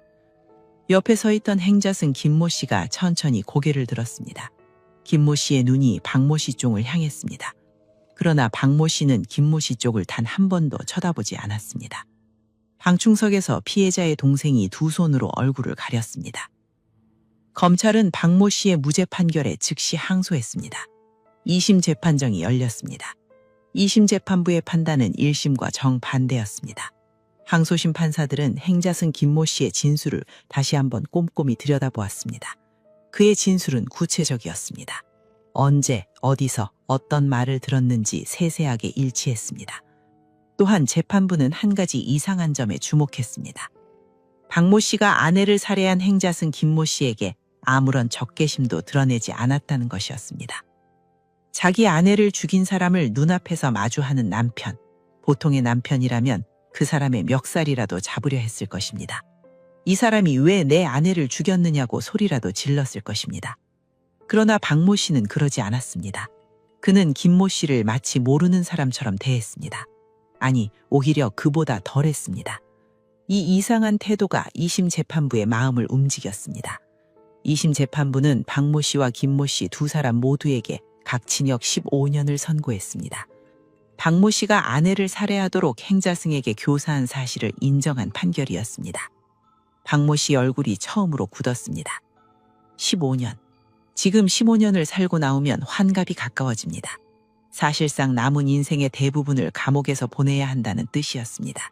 옆에 서 있던 행자승 김모 씨가 천천히 고개를 들었습니다. 김모 씨의 눈이 박모 씨 쪽을 향했습니다. 그러나 박모 씨는 김모 씨 쪽을 단 한 번도 쳐다보지 않았습니다. 방충석에서 피해자의 동생이 두 손으로 얼굴을 가렸습니다. 검찰은 박모 씨의 무죄 판결에 즉시 항소했습니다. 2심 재판정이 열렸습니다. 2심 재판부의 판단은 1심과 정반대였습니다. 항소심 판사들은 행자승 김모 씨의 진술을 다시 한번 꼼꼼히 들여다보았습니다. 그의 진술은 구체적이었습니다. 언제, 어디서, 어떤 말을 들었는지 세세하게 일치했습니다. 또한 재판부는 한 가지 이상한 점에 주목했습니다. 박모 씨가 아내를 살해한 행자승 김모 씨에게 아무런 적개심도 드러내지 않았다는 것이었습니다. 자기 아내를 죽인 사람을 눈앞에서 마주하는 남편, 보통의 남편이라면 그 사람의 멱살이라도 잡으려 했을 것입니다. 이 사람이 왜 내 아내를 죽였느냐고 소리라도 질렀을 것입니다. 그러나 박모 씨는 그러지 않았습니다. 그는 김모 씨를 마치 모르는 사람처럼 대했습니다. 아니, 오히려 그보다 덜했습니다. 이 이상한 태도가 2심 재판부의 마음을 움직였습니다. 2심 재판부는 박모 씨와 김모 씨 두 사람 모두에게 각징역 15년을 선고했습니다. 박모 씨가 아내를 살해하도록 행자승에게 교사한 사실을 인정한 판결이었습니다. 박모 씨 얼굴이 처음으로 굳었습니다. 15년. 지금 15년을 살고 나오면 환갑이 가까워집니다. 사실상 남은 인생의 대부분을 감옥에서 보내야 한다는 뜻이었습니다.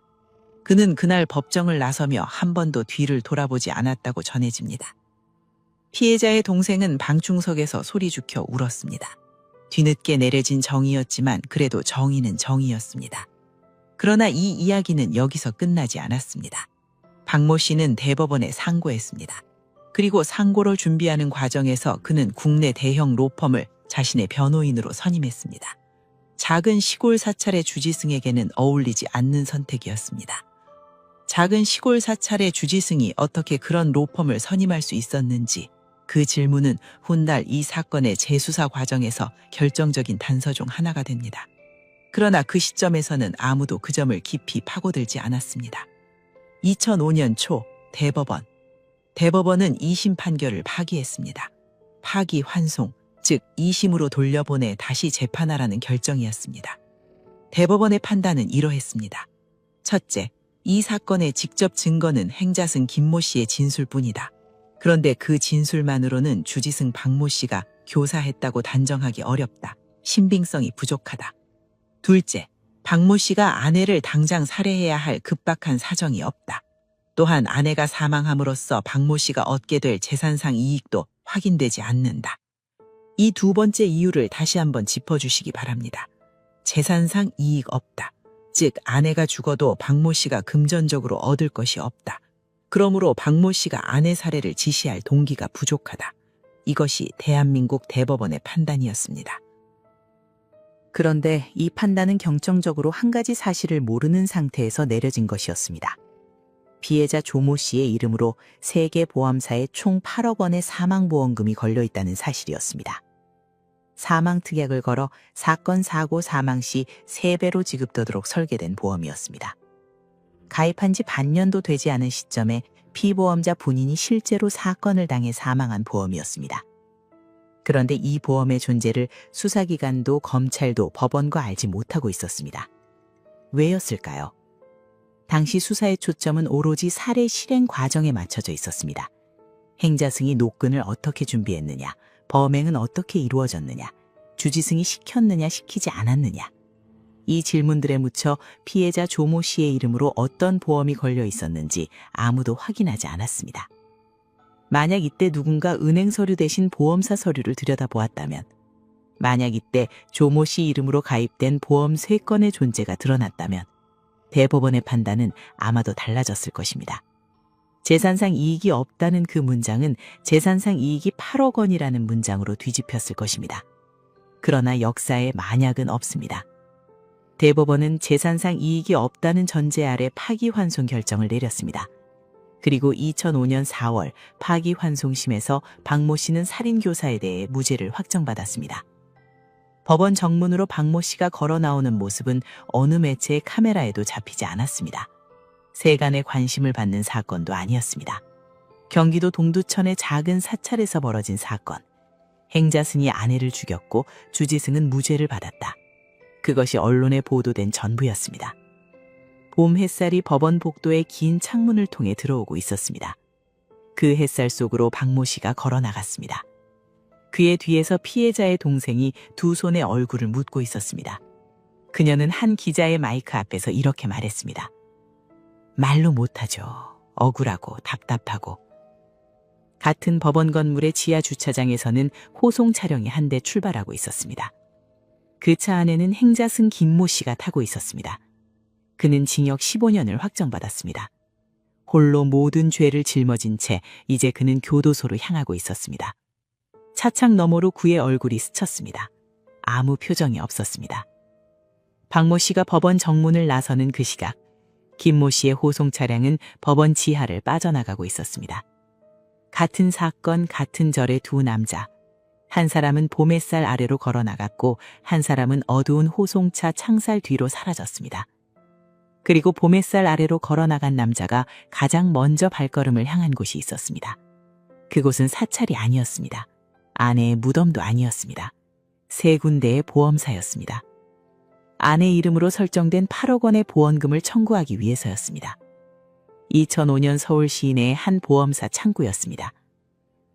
그는 그날 법정을 나서며 한 번도 뒤를 돌아보지 않았다고 전해집니다. 피해자의 동생은 방충석에서 소리 죽여 울었습니다. 뒤늦게 내려진 정의였지만 그래도 정의는 정의였습니다. 그러나 이 이야기는 여기서 끝나지 않았습니다. 박모 씨는 대법원에 상고했습니다. 그리고 상고를 준비하는 과정에서 그는 국내 대형 로펌을 자신의 변호인으로 선임했습니다. 작은 시골 사찰의 주지승에게는 어울리지 않는 선택이었습니다. 작은 시골 사찰의 주지승이 어떻게 그런 로펌을 선임할 수 있었는지, 그 질문은 훗날 이 사건의 재수사 과정에서 결정적인 단서 중 하나가 됩니다. 그러나 그 시점에서는 아무도 그 점을 깊이 파고들지 않았습니다. 2005년 초 대법원은 2심 판결을 파기했습니다. 파기 환송, 즉 2심으로 돌려보내 다시 재판하라는 결정이었습니다. 대법원의 판단은 이러했습니다. 첫째, 이 사건의 직접 증거는 행자승 김모 씨의 진술뿐이다. 그런데 그 진술만으로는 주지승 박모 씨가 교사했다고 단정하기 어렵다. 신빙성이 부족하다. 둘째, 박모 씨가 아내를 당장 살해해야 할 급박한 사정이 없다. 또한 아내가 사망함으로써 박모 씨가 얻게 될 재산상 이익도 확인되지 않는다. 이 두 번째 이유를 다시 한번 짚어주시기 바랍니다. 재산상 이익 없다. 즉 아내가 죽어도 박모 씨가 금전적으로 얻을 것이 없다. 그러므로 박모 씨가 아내 살해를 지시할 동기가 부족하다. 이것이 대한민국 대법원의 판단이었습니다. 그런데 이 판단은 경정적으로 한 가지 사실을 모르는 상태에서 내려진 것이었습니다. 피해자 조모 씨의 이름으로 세계 보험사에 총 8억 원의 사망보험금이 걸려있다는 사실이었습니다. 사망특약을 걸어 사건 사고 사망 시 3배로 지급되도록 설계된 보험이었습니다. 가입한 지 반년도 되지 않은 시점에 피보험자 본인이 실제로 사건을 당해 사망한 보험이었습니다. 그런데 이 보험의 존재를 수사기관도 검찰도 법원과 알지 못하고 있었습니다. 왜였을까요? 당시 수사의 초점은 오로지 살해 실행 과정에 맞춰져 있었습니다. 행자승이 노끈을 어떻게 준비했느냐, 범행은 어떻게 이루어졌느냐, 주지승이 시켰느냐 시키지 않았느냐. 이 질문들에 묻혀 피해자 조모 씨의 이름으로 어떤 보험이 걸려 있었는지 아무도 확인하지 않았습니다. 만약 이때 누군가 은행 서류 대신 보험사 서류를 들여다보았다면, 만약 이때 조모 씨 이름으로 가입된 보험 3건의 존재가 드러났다면 대법원의 판단은 아마도 달라졌을 것입니다. 재산상 이익이 없다는 그 문장은 재산상 이익이 8억 원이라는 문장으로 뒤집혔을 것입니다. 그러나 역사에 만약은 없습니다. 대법원은 재산상 이익이 없다는 전제 아래 파기환송 결정을 내렸습니다. 그리고 2005년 4월 파기환송심에서 박모 씨는 살인교사에 대해 무죄를 확정받았습니다. 법원 정문으로 박모 씨가 걸어 나오는 모습은 어느 매체의 카메라에도 잡히지 않았습니다. 세간의 관심을 받는 사건도 아니었습니다. 경기도 동두천의 작은 사찰에서 벌어진 사건. 행자승이 아내를 죽였고 주지승은 무죄를 받았다. 그것이 언론에 보도된 전부였습니다. 봄 햇살이 법원 복도의 긴 창문을 통해 들어오고 있었습니다. 그 햇살 속으로 박모 씨가 걸어 나갔습니다. 그의 뒤에서 피해자의 동생이 두 손에 얼굴을 묻고 있었습니다. 그녀는 한 기자의 마이크 앞에서 이렇게 말했습니다. 말로 못하죠. 억울하고 답답하고. 같은 법원 건물의 지하 주차장에서는 호송 차량이 한 대 출발하고 있었습니다. 그 차 안에는 행자승 김모 씨가 타고 있었습니다. 그는 징역 15년을 확정받았습니다. 홀로 모든 죄를 짊어진 채 이제 그는 교도소로 향하고 있었습니다. 차창 너머로 그의 얼굴이 스쳤습니다. 아무 표정이 없었습니다. 박모 씨가 법원 정문을 나서는 그 시각, 김모 씨의 호송 차량은 법원 지하를 빠져나가고 있었습니다. 같은 사건, 같은 절의 두 남자. 한 사람은 봄 햇살 아래로 걸어 나갔고 한 사람은 어두운 호송차 창살 뒤로 사라졌습니다. 그리고 봄햇살 아래로 걸어나간 남자가 가장 먼저 발걸음을 향한 곳이 있었습니다. 그곳은 사찰이 아니었습니다. 아내의 무덤도 아니었습니다. 세 군데의 보험사였습니다. 아내 이름으로 설정된 8억 원의 보험금을 청구하기 위해서였습니다. 2005년 서울 시내의 한 보험사 창구였습니다.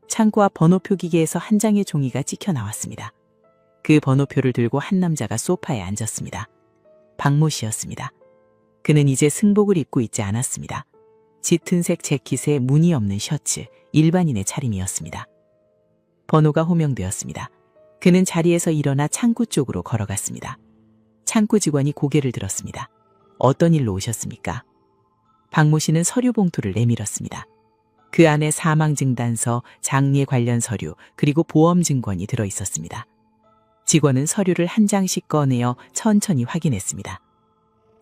창구 앞 번호표 기계에서 한 장의 종이가 찍혀 나왔습니다. 그 번호표를 들고 한 남자가 소파에 앉았습니다. 박모 씨였습니다. 그는 이제 승복을 입고 있지 않았습니다. 짙은색 재킷에 무늬 없는 셔츠, 일반인의 차림이었습니다. 번호가 호명되었습니다. 그는 자리에서 일어나 창구 쪽으로 걸어갔습니다. 창구 직원이 고개를 들었습니다. 어떤 일로 오셨습니까? 박모 씨는 서류 봉투를 내밀었습니다. 그 안에 사망진단서, 장례 관련 서류, 그리고 보험 증권이 들어 있었습니다. 직원은 서류를 한 장씩 꺼내어 천천히 확인했습니다.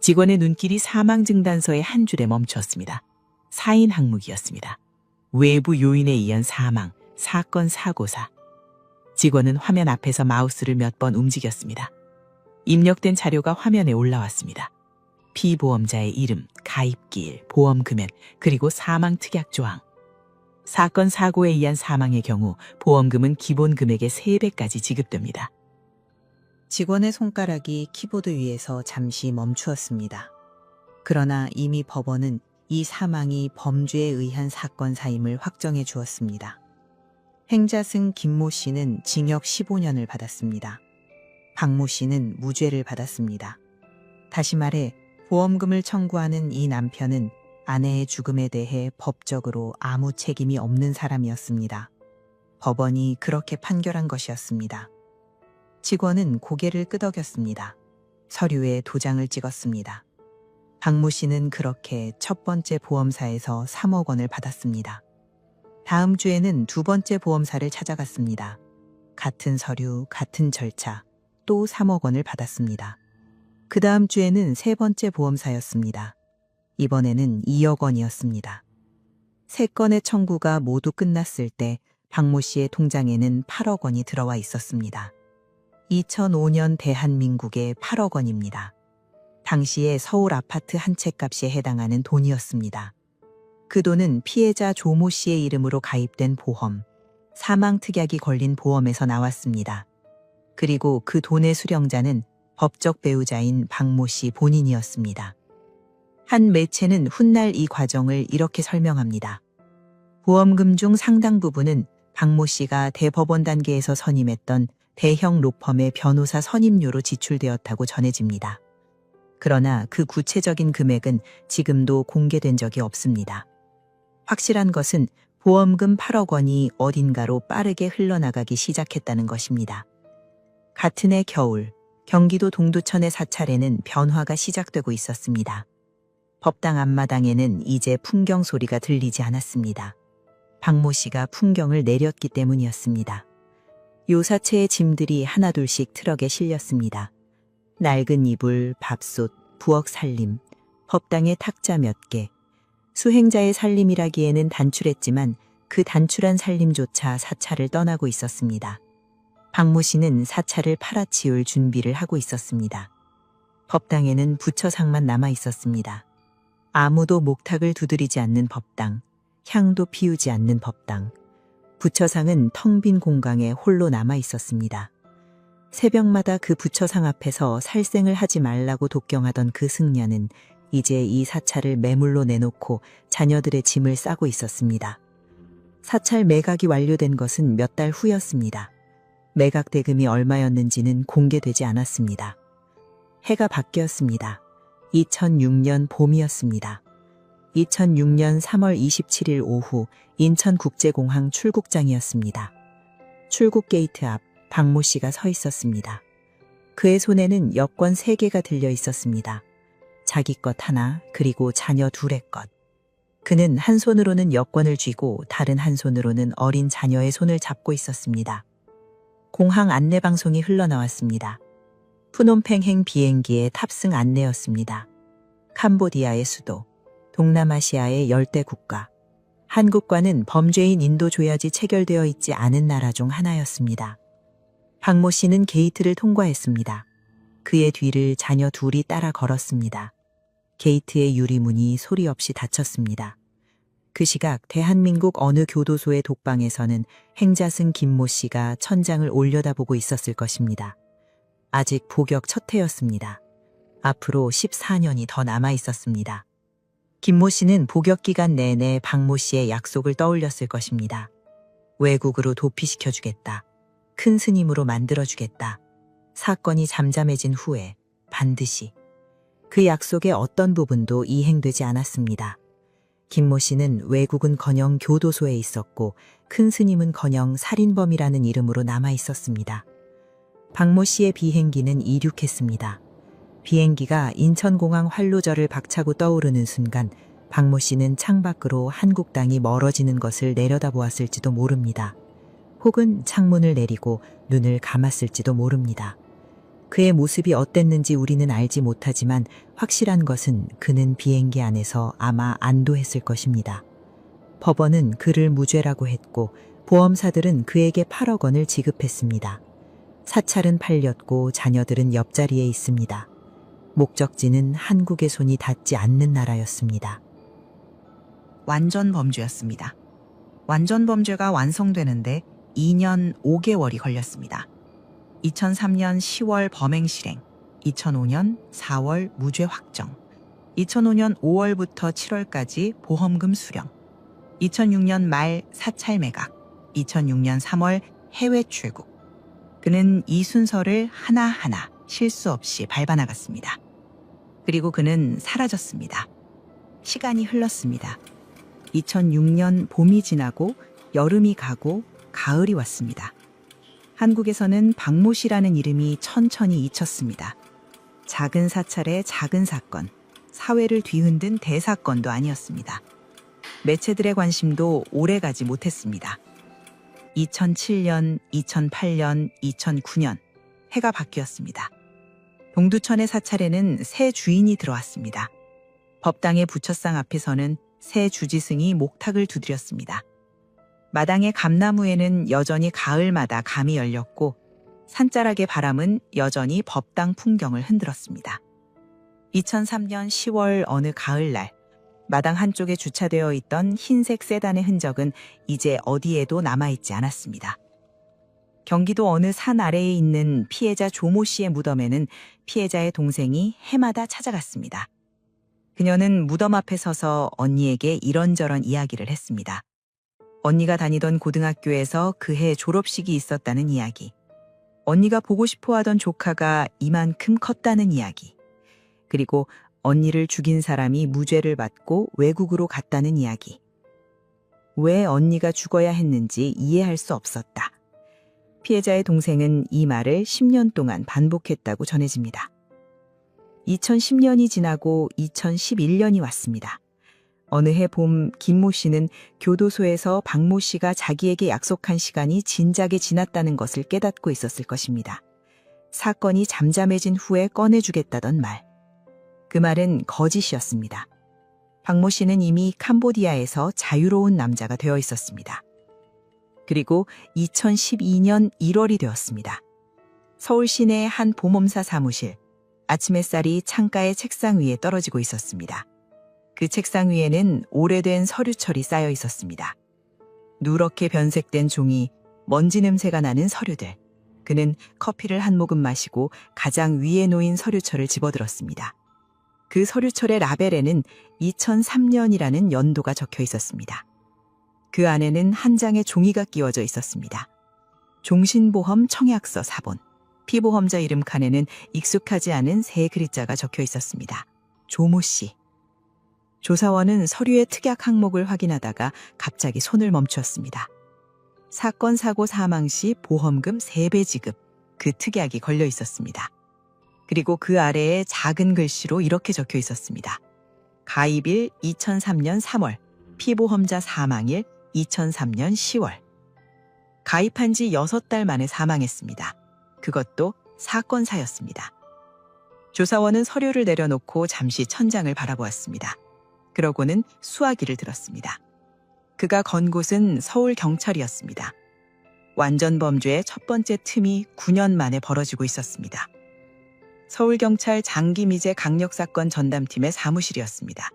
직원의 눈길이 사망진단서의 한 줄에 멈췄습니다. 사인 항목이었습니다. 외부 요인에 의한 사망, 사건 사고사. 직원은 화면 앞에서 마우스를 몇 번 움직였습니다. 입력된 자료가 화면에 올라왔습니다. 피보험자의 이름, 가입기일, 보험금액, 그리고 사망 특약 조항. 사건 사고에 의한 사망의 경우 보험금은 기본 금액의 3배까지 지급됩니다. 직원의 손가락이 키보드 위에서 잠시 멈추었습니다. 그러나 이미 법원은 이 사망이 범죄에 의한 사건사임을 확정해 주었습니다. 행자승 김모 씨는 징역 15년을 받았습니다. 박모 씨는 무죄를 받았습니다. 다시 말해 보험금을 청구하는 이 남편은 아내의 죽음에 대해 법적으로 아무 책임이 없는 사람이었습니다. 법원이 그렇게 판결한 것이었습니다. 직원은 고개를 끄덕였습니다. 서류에 도장을 찍었습니다. 박모 씨는 그렇게 첫 번째 보험사에서 3억 원을 받았습니다. 다음 주에는 두 번째 보험사를 찾아갔습니다. 같은 서류, 같은 절차, 또 3억 원을 받았습니다. 그 다음 주에는 세 번째 보험사였습니다. 이번에는 2억 원이었습니다. 세 건의 청구가 모두 끝났을 때 박모 씨의 통장에는 8억 원이 들어와 있었습니다. 2005년 대한민국의 8억 원입니다. 당시의 서울 아파트 한 채 값에 해당하는 돈이었습니다. 그 돈은 피해자 조모 씨의 이름으로 가입된 보험, 사망 특약이 걸린 보험에서 나왔습니다. 그리고 그 돈의 수령자는 법적 배우자인 박모 씨 본인이었습니다. 한 매체는 훗날 이 과정을 이렇게 설명합니다. 보험금 중 상당 부분은 박모 씨가 대법원 단계에서 선임했던 대형 로펌의 변호사 선임료로 지출되었다고 전해집니다. 그러나 그 구체적인 금액은 지금도 공개된 적이 없습니다. 확실한 것은 보험금 8억 원이 어딘가로 빠르게 흘러나가기 시작했다는 것입니다. 같은 해 겨울, 경기도 동두천의 사찰에는 변화가 시작되고 있었습니다. 법당 앞마당에는 이제 풍경 소리가 들리지 않았습니다. 박모 씨가 풍경을 내렸기 때문이었습니다. 요사체의 짐들이 하나둘씩 트럭에 실렸습니다. 낡은 이불, 밥솥, 부엌 살림, 법당의 탁자 몇 개. 수행자의 살림이라기에는 단출했지만 그 단출한 살림조차 사찰을 떠나고 있었습니다. 박모 씨는 사찰을 팔아치울 준비를 하고 있었습니다. 법당에는 부처상만 남아 있었습니다. 아무도 목탁을 두드리지 않는 법당, 향도 피우지 않는 법당. 부처상은 텅 빈 공강에 홀로 남아 있었습니다. 새벽마다 그 부처상 앞에서 살생을 하지 말라고 독경하던 그 승려는 이제 이 사찰을 매물로 내놓고 자녀들의 짐을 싸고 있었습니다. 사찰 매각이 완료된 것은 몇 달 후였습니다. 매각 대금이 얼마였는지는 공개되지 않았습니다. 해가 바뀌었습니다. 2006년 봄이었습니다. 2006년 3월 27일 오후 인천국제공항 출국장이었습니다. 출국 게이트 앞 박모 씨가 서 있었습니다. 그의 손에는 여권 3개가 들려 있었습니다. 자기 것 하나, 그리고 자녀 둘의 것. 그는 한 손으로는 여권을 쥐고 다른 한 손으로는 어린 자녀의 손을 잡고 있었습니다. 공항 안내방송이 흘러나왔습니다. 푸놈팽행 비행기의 탑승 안내였습니다. 캄보디아의 수도, 동남아시아의 열대 국가, 한국과는 범죄인 인도 조약이 체결되어 있지 않은 나라 중 하나였습니다. 박모 씨는 게이트를 통과했습니다. 그의 뒤를 자녀 둘이 따라 걸었습니다. 게이트의 유리문이 소리 없이 닫혔습니다. 그 시각 대한민국 어느 교도소의 독방에서는 행자승 김모 씨가 천장을 올려다보고 있었을 것입니다. 아직 복역 첫 해였습니다. 앞으로 14년이 더 남아 있었습니다. 김모 씨는 복역 기간 내내 박모 씨의 약속을 떠올렸을 것입니다. 외국으로 도피시켜주겠다. 큰 스님으로 만들어주겠다. 사건이 잠잠해진 후에 반드시. 그 약속의 어떤 부분도 이행되지 않았습니다. 김모 씨는 외국은커녕 교도소에 있었고 큰 스님은커녕 살인범이라는 이름으로 남아 있었습니다. 박모 씨의 비행기는 이륙했습니다. 비행기가 인천공항 활로절을 박차고 떠오르는 순간 박모 씨는 창밖으로 한국 땅이 멀어지는 것을 내려다보았을지도 모릅니다. 혹은 창문을 내리고 눈을 감았을지도 모릅니다. 그의 모습이 어땠는지 우리는 알지 못하지만 확실한 것은 그는 비행기 안에서 아마 안도했을 것입니다. 법원은 그를 무죄라고 했고 보험사들은 그에게 8억 원을 지급했습니다. 사찰은 팔렸고 자녀들은 옆자리에 있습니다. 목적지는 한국의 손이 닿지 않는 나라였습니다. 완전 범죄였습니다. 완전 범죄가 완성되는데 2년 5개월이 걸렸습니다. 2003년 10월 범행 실행, 2005년 4월 무죄 확정, 2005년 5월부터 7월까지 보험금 수령, 2006년 말 사찰 매각, 2006년 3월 해외 출국. 그는 이 순서를 하나하나 실수 없이 밟아나갔습니다. 그리고 그는 사라졌습니다. 시간이 흘렀습니다. 2006년 봄이 지나고 여름이 가고 가을이 왔습니다. 한국에서는 박모 씨라는 이름이 천천히 잊혔습니다. 작은 사찰의 작은 사건, 사회를 뒤흔든 대사건도 아니었습니다. 매체들의 관심도 오래가지 못했습니다. 2007년, 2008년, 2009년 해가 바뀌었습니다. 동두천의 사찰에는 새 주인이 들어왔습니다. 법당의 부처상 앞에서는 새 주지승이 목탁을 두드렸습니다. 마당의 감나무에는 여전히 가을마다 감이 열렸고 산자락의 바람은 여전히 법당 풍경을 흔들었습니다. 2003년 10월 어느 가을날 마당 한쪽에 주차되어 있던 흰색 세단의 흔적은 이제 어디에도 남아있지 않았습니다. 경기도 어느 산 아래에 있는 피해자 조모 씨의 무덤에는 피해자의 동생이 해마다 찾아갔습니다. 그녀는 무덤 앞에 서서 언니에게 이런저런 이야기를 했습니다. 언니가 다니던 고등학교에서 그해 졸업식이 있었다는 이야기. 언니가 보고 싶어 하던 조카가 이만큼 컸다는 이야기. 그리고 언니를 죽인 사람이 무죄를 받고 외국으로 갔다는 이야기. 왜 언니가 죽어야 했는지 이해할 수 없었다. 피해자의 동생은 이 말을 10년 동안 반복했다고 전해집니다. 2010년이 지나고 2011년이 왔습니다. 어느 해 봄 김모 씨는 교도소에서 박모 씨가 자기에게 약속한 시간이 진작에 지났다는 것을 깨닫고 있었을 것입니다. 사건이 잠잠해진 후에 꺼내주겠다던 말. 그 말은 거짓이었습니다. 박모 씨는 이미 캄보디아에서 자유로운 남자가 되어 있었습니다. 그리고 2012년 1월이 되었습니다. 서울 시내의 한 보험사 사무실. 아침 햇살이 창가의 책상 위에 떨어지고 있었습니다. 그 책상 위에는 오래된 서류철이 쌓여 있었습니다. 누렇게 변색된 종이, 먼지 냄새가 나는 서류들. 그는 커피를 한 모금 마시고 가장 위에 놓인 서류철을 집어들었습니다. 그 서류철의 라벨에는 2003년이라는 연도가 적혀 있었습니다. 그 안에는 한 장의 종이가 끼워져 있었습니다. 종신보험 청약서 사본. 피보험자 이름 칸에는 익숙하지 않은 세 글자가 적혀 있었습니다. 조모 씨. 조사원은 서류의 특약 항목을 확인하다가 갑자기 손을 멈추었습니다. 사건 사고 사망 시 보험금 3배 지급, 그 특약이 걸려 있었습니다. 그리고 그 아래에 작은 글씨로 이렇게 적혀 있었습니다. 가입일 2003년 3월, 피보험자 사망일 2003년 10월. 가입한 지 6달 만에 사망했습니다. 그것도 사건사였습니다. 조사원은 서류를 내려놓고 잠시 천장을 바라보았습니다. 그러고는 수화기를 들었습니다. 그가 건 곳은 서울경찰이었습니다. 완전 범죄의 첫 번째 틈이 9년 만에 벌어지고 있었습니다. 서울경찰 장기미제 강력사건 전담팀의 사무실이었습니다.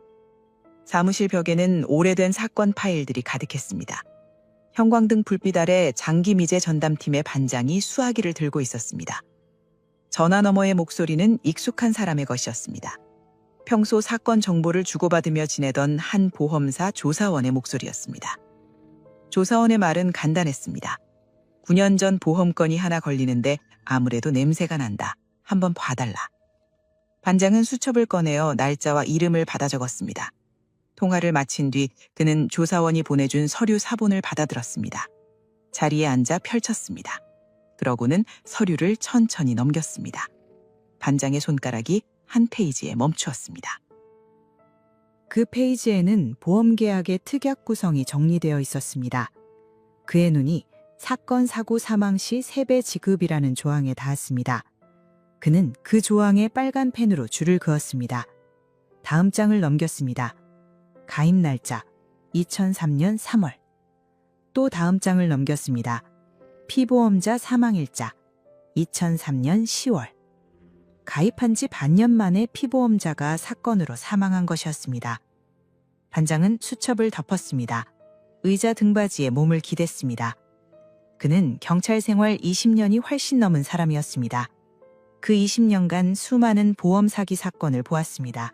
사무실 벽에는 오래된 사건 파일들이 가득했습니다. 형광등 불빛 아래 장기미제 전담팀의 반장이 수화기를 들고 있었습니다. 전화 너머의 목소리는 익숙한 사람의 것이었습니다. 평소 사건 정보를 주고받으며 지내던 한 보험사 조사원의 목소리였습니다. 조사원의 말은 간단했습니다. 9년 전 보험건이 하나 걸리는데 아무래도 냄새가 난다. 한번 봐달라. 반장은 수첩을 꺼내어 날짜와 이름을 받아 적었습니다. 통화를 마친 뒤 그는 조사원이 보내준 서류 사본을 받아들었습니다. 자리에 앉아 펼쳤습니다. 그러고는 서류를 천천히 넘겼습니다. 반장의 손가락이 한 페이지에 멈추었습니다. 그 페이지에는 보험계약의 특약 구성이 정리되어 있었습니다. 그의 눈이 사건 사고 사망 시 세배 지급이라는 조항에 닿았습니다. 그는 그 조항에 빨간 펜으로 줄을 그었습니다. 다음 장을 넘겼습니다. 가입 날짜 2003년 3월. 또 다음 장을 넘겼습니다. 피보험자 사망일자 2003년 10월. 가입한 지 반년 만에 피보험자가 사건으로 사망한 것이었습니다. 반장은 수첩을 덮었습니다. 의자 등받이에 몸을 기댔습니다. 그는 경찰 생활 20년이 훨씬 넘은 사람이었습니다. 그 20년간 수많은 보험 사기 사건을 보았습니다.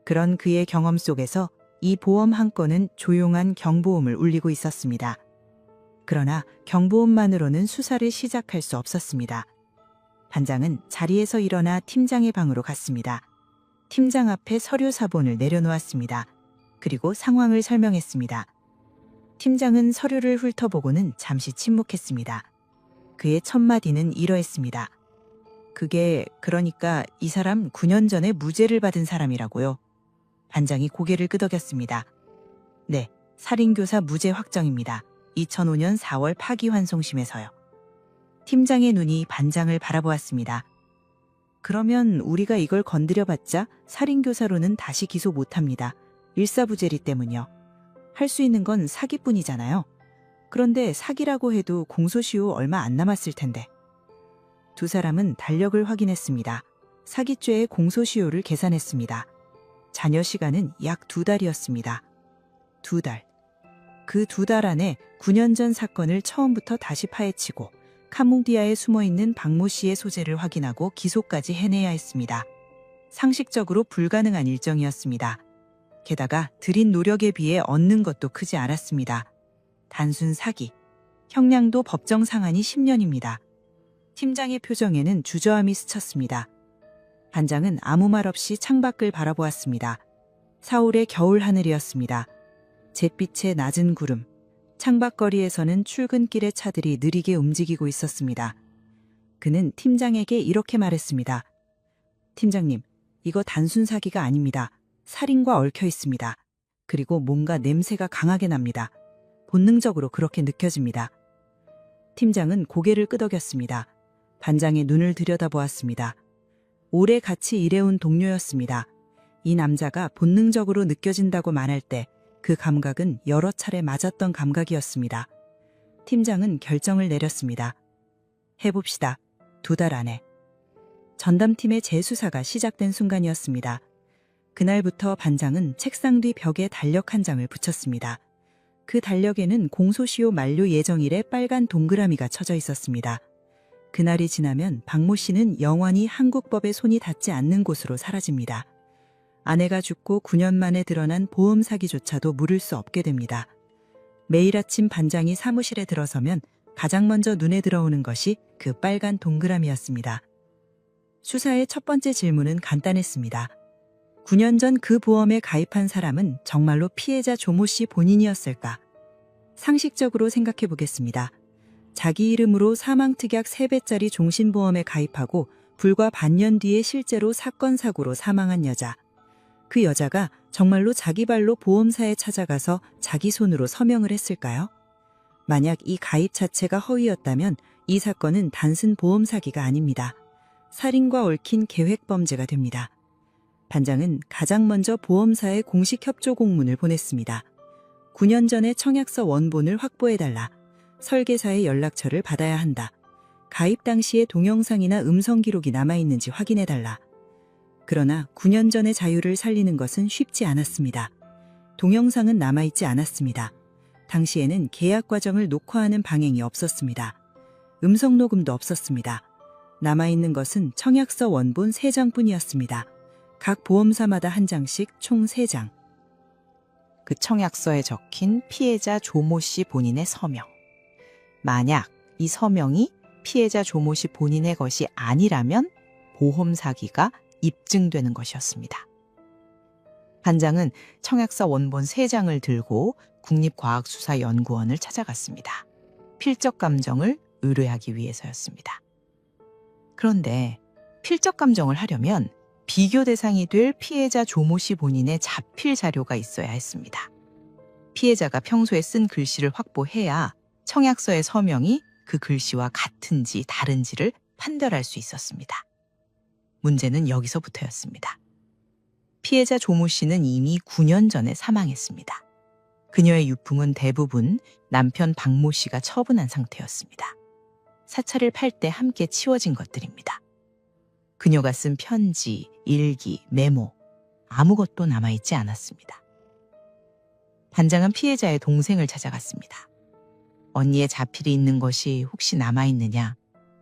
그런 그의 경험 속에서 이 보험 한 건은 조용한 경보음을 울리고 있었습니다. 그러나 경보음만으로는 수사를 시작할 수 없었습니다. 반장은 자리에서 일어나 팀장의 방으로 갔습니다. 팀장 앞에 서류 사본을 내려놓았습니다. 그리고 상황을 설명했습니다. 팀장은 서류를 훑어보고는 잠시 침묵했습니다. 그의 첫 마디는 이러했습니다. 그러니까 이 사람 9년 전에 무죄를 받은 사람이라고요. 반장이 고개를 끄덕였습니다. 네, 살인교사 무죄 확정입니다. 2005년 4월 파기환송심에서요. 팀장의 눈이 반장을 바라보았습니다. 그러면 우리가 이걸 건드려봤자 살인교사로는 다시 기소 못합니다. 일사부재리 때문이요. 할 수 있는 건 사기뿐이잖아요. 그런데 사기라고 해도 공소시효 얼마 안 남았을 텐데. 두 사람은 달력을 확인했습니다. 사기죄의 공소시효를 계산했습니다. 잔여 시간은 약 2달이었습니다. 2달. 그 2달 안에 9년 전 사건을 처음부터 다시 파헤치고 카뭉디아에 숨어있는 박모 씨의 소재를 확인하고 기소까지 해내야 했습니다. 상식적으로 불가능한 일정이었습니다. 게다가 들인 노력에 비해 얻는 것도 크지 않았습니다. 단순 사기. 형량도 법정 상한이 10년입니다. 팀장의 표정에는 주저함이 스쳤습니다. 반장은 아무 말 없이 창밖을 바라보았습니다. 4월의 겨울 하늘이었습니다. 잿빛의 낮은 구름. 창밖거리에서는 출근길의 차들이 느리게 움직이고 있었습니다. 그는 팀장에게 이렇게 말했습니다. 팀장님, 이거 단순 사기가 아닙니다. 살인과 얽혀 있습니다. 그리고 뭔가 냄새가 강하게 납니다. 본능적으로 그렇게 느껴집니다. 팀장은 고개를 끄덕였습니다. 반장의 눈을 들여다보았습니다. 오래 같이 일해온 동료였습니다. 이 남자가 본능적으로 느껴진다고 말할 때 그 감각은 여러 차례 맞았던 감각이었습니다. 팀장은 결정을 내렸습니다. 해봅시다. 2달 안에. 전담팀의 재수사가 시작된 순간이었습니다. 그날부터 반장은 책상 뒤 벽에 달력 한 장을 붙였습니다. 그 달력에는 공소시효 만료 예정일에 빨간 동그라미가 쳐져 있었습니다. 그날이 지나면 박모 씨는 영원히 한국법의 손이 닿지 않는 곳으로 사라집니다. 아내가 죽고 9년 만에 드러난 보험 사기조차도 물을 수 없게 됩니다. 매일 아침 반장이 사무실에 들어서면 가장 먼저 눈에 들어오는 것이 그 빨간 동그라미였습니다. 수사의 첫 번째 질문은 간단했습니다. 9년 전 그 보험에 가입한 사람은 정말로 피해자 조모 씨 본인이었을까? 상식적으로 생각해 보겠습니다. 자기 이름으로 사망특약 3배짜리 종신보험에 가입하고 불과 반년 뒤에 실제로 사건 사고로 사망한 여자. 그 여자가 정말로 자기 발로 보험사에 찾아가서 자기 손으로 서명을 했을까요? 만약 이 가입 자체가 허위였다면 이 사건은 단순 보험 사기가 아닙니다. 살인과 얽힌 계획범죄가 됩니다. 반장은 가장 먼저 보험사에 공식 협조 공문을 보냈습니다. 9년 전의 청약서 원본을 확보해달라. 설계사의 연락처를 받아야 한다. 가입 당시의 동영상이나 음성 기록이 남아있는지 확인해달라. 그러나 9년 전의 자유를 살리는 것은 쉽지 않았습니다. 동영상은 남아있지 않았습니다. 당시에는 계약 과정을 녹화하는 방행이 없었습니다. 음성 녹음도 없었습니다. 남아있는 것은 청약서 원본 3장뿐이었습니다. 각 보험사마다 한 장씩 총 3장. 그 청약서에 적힌 피해자 조모 씨 본인의 서명. 만약 이 서명이 피해자 조모 씨 본인의 것이 아니라면 보험 사기가 입증되는 것이었습니다. 반장은 청약서 원본 3장을 들고 국립과학수사연구원을 찾아갔습니다. 필적 감정을 의뢰하기 위해서였습니다. 그런데 필적 감정을 하려면 비교 대상이 될 피해자 조모 씨 본인의 자필 자료가 있어야 했습니다. 피해자가 평소에 쓴 글씨를 확보해야 청약서의 서명이 그 글씨와 같은지 다른지를 판별할 수 있었습니다. 문제는 여기서부터였습니다. 피해자 조모 씨는 이미 9년 전에 사망했습니다. 그녀의 유품은 대부분 남편 박모 씨가 처분한 상태였습니다. 사찰을 팔 때 함께 치워진 것들입니다. 그녀가 쓴 편지, 일기, 메모, 아무것도 남아있지 않았습니다. 반장은 피해자의 동생을 찾아갔습니다. 언니의 자필이 있는 것이 혹시 남아있느냐,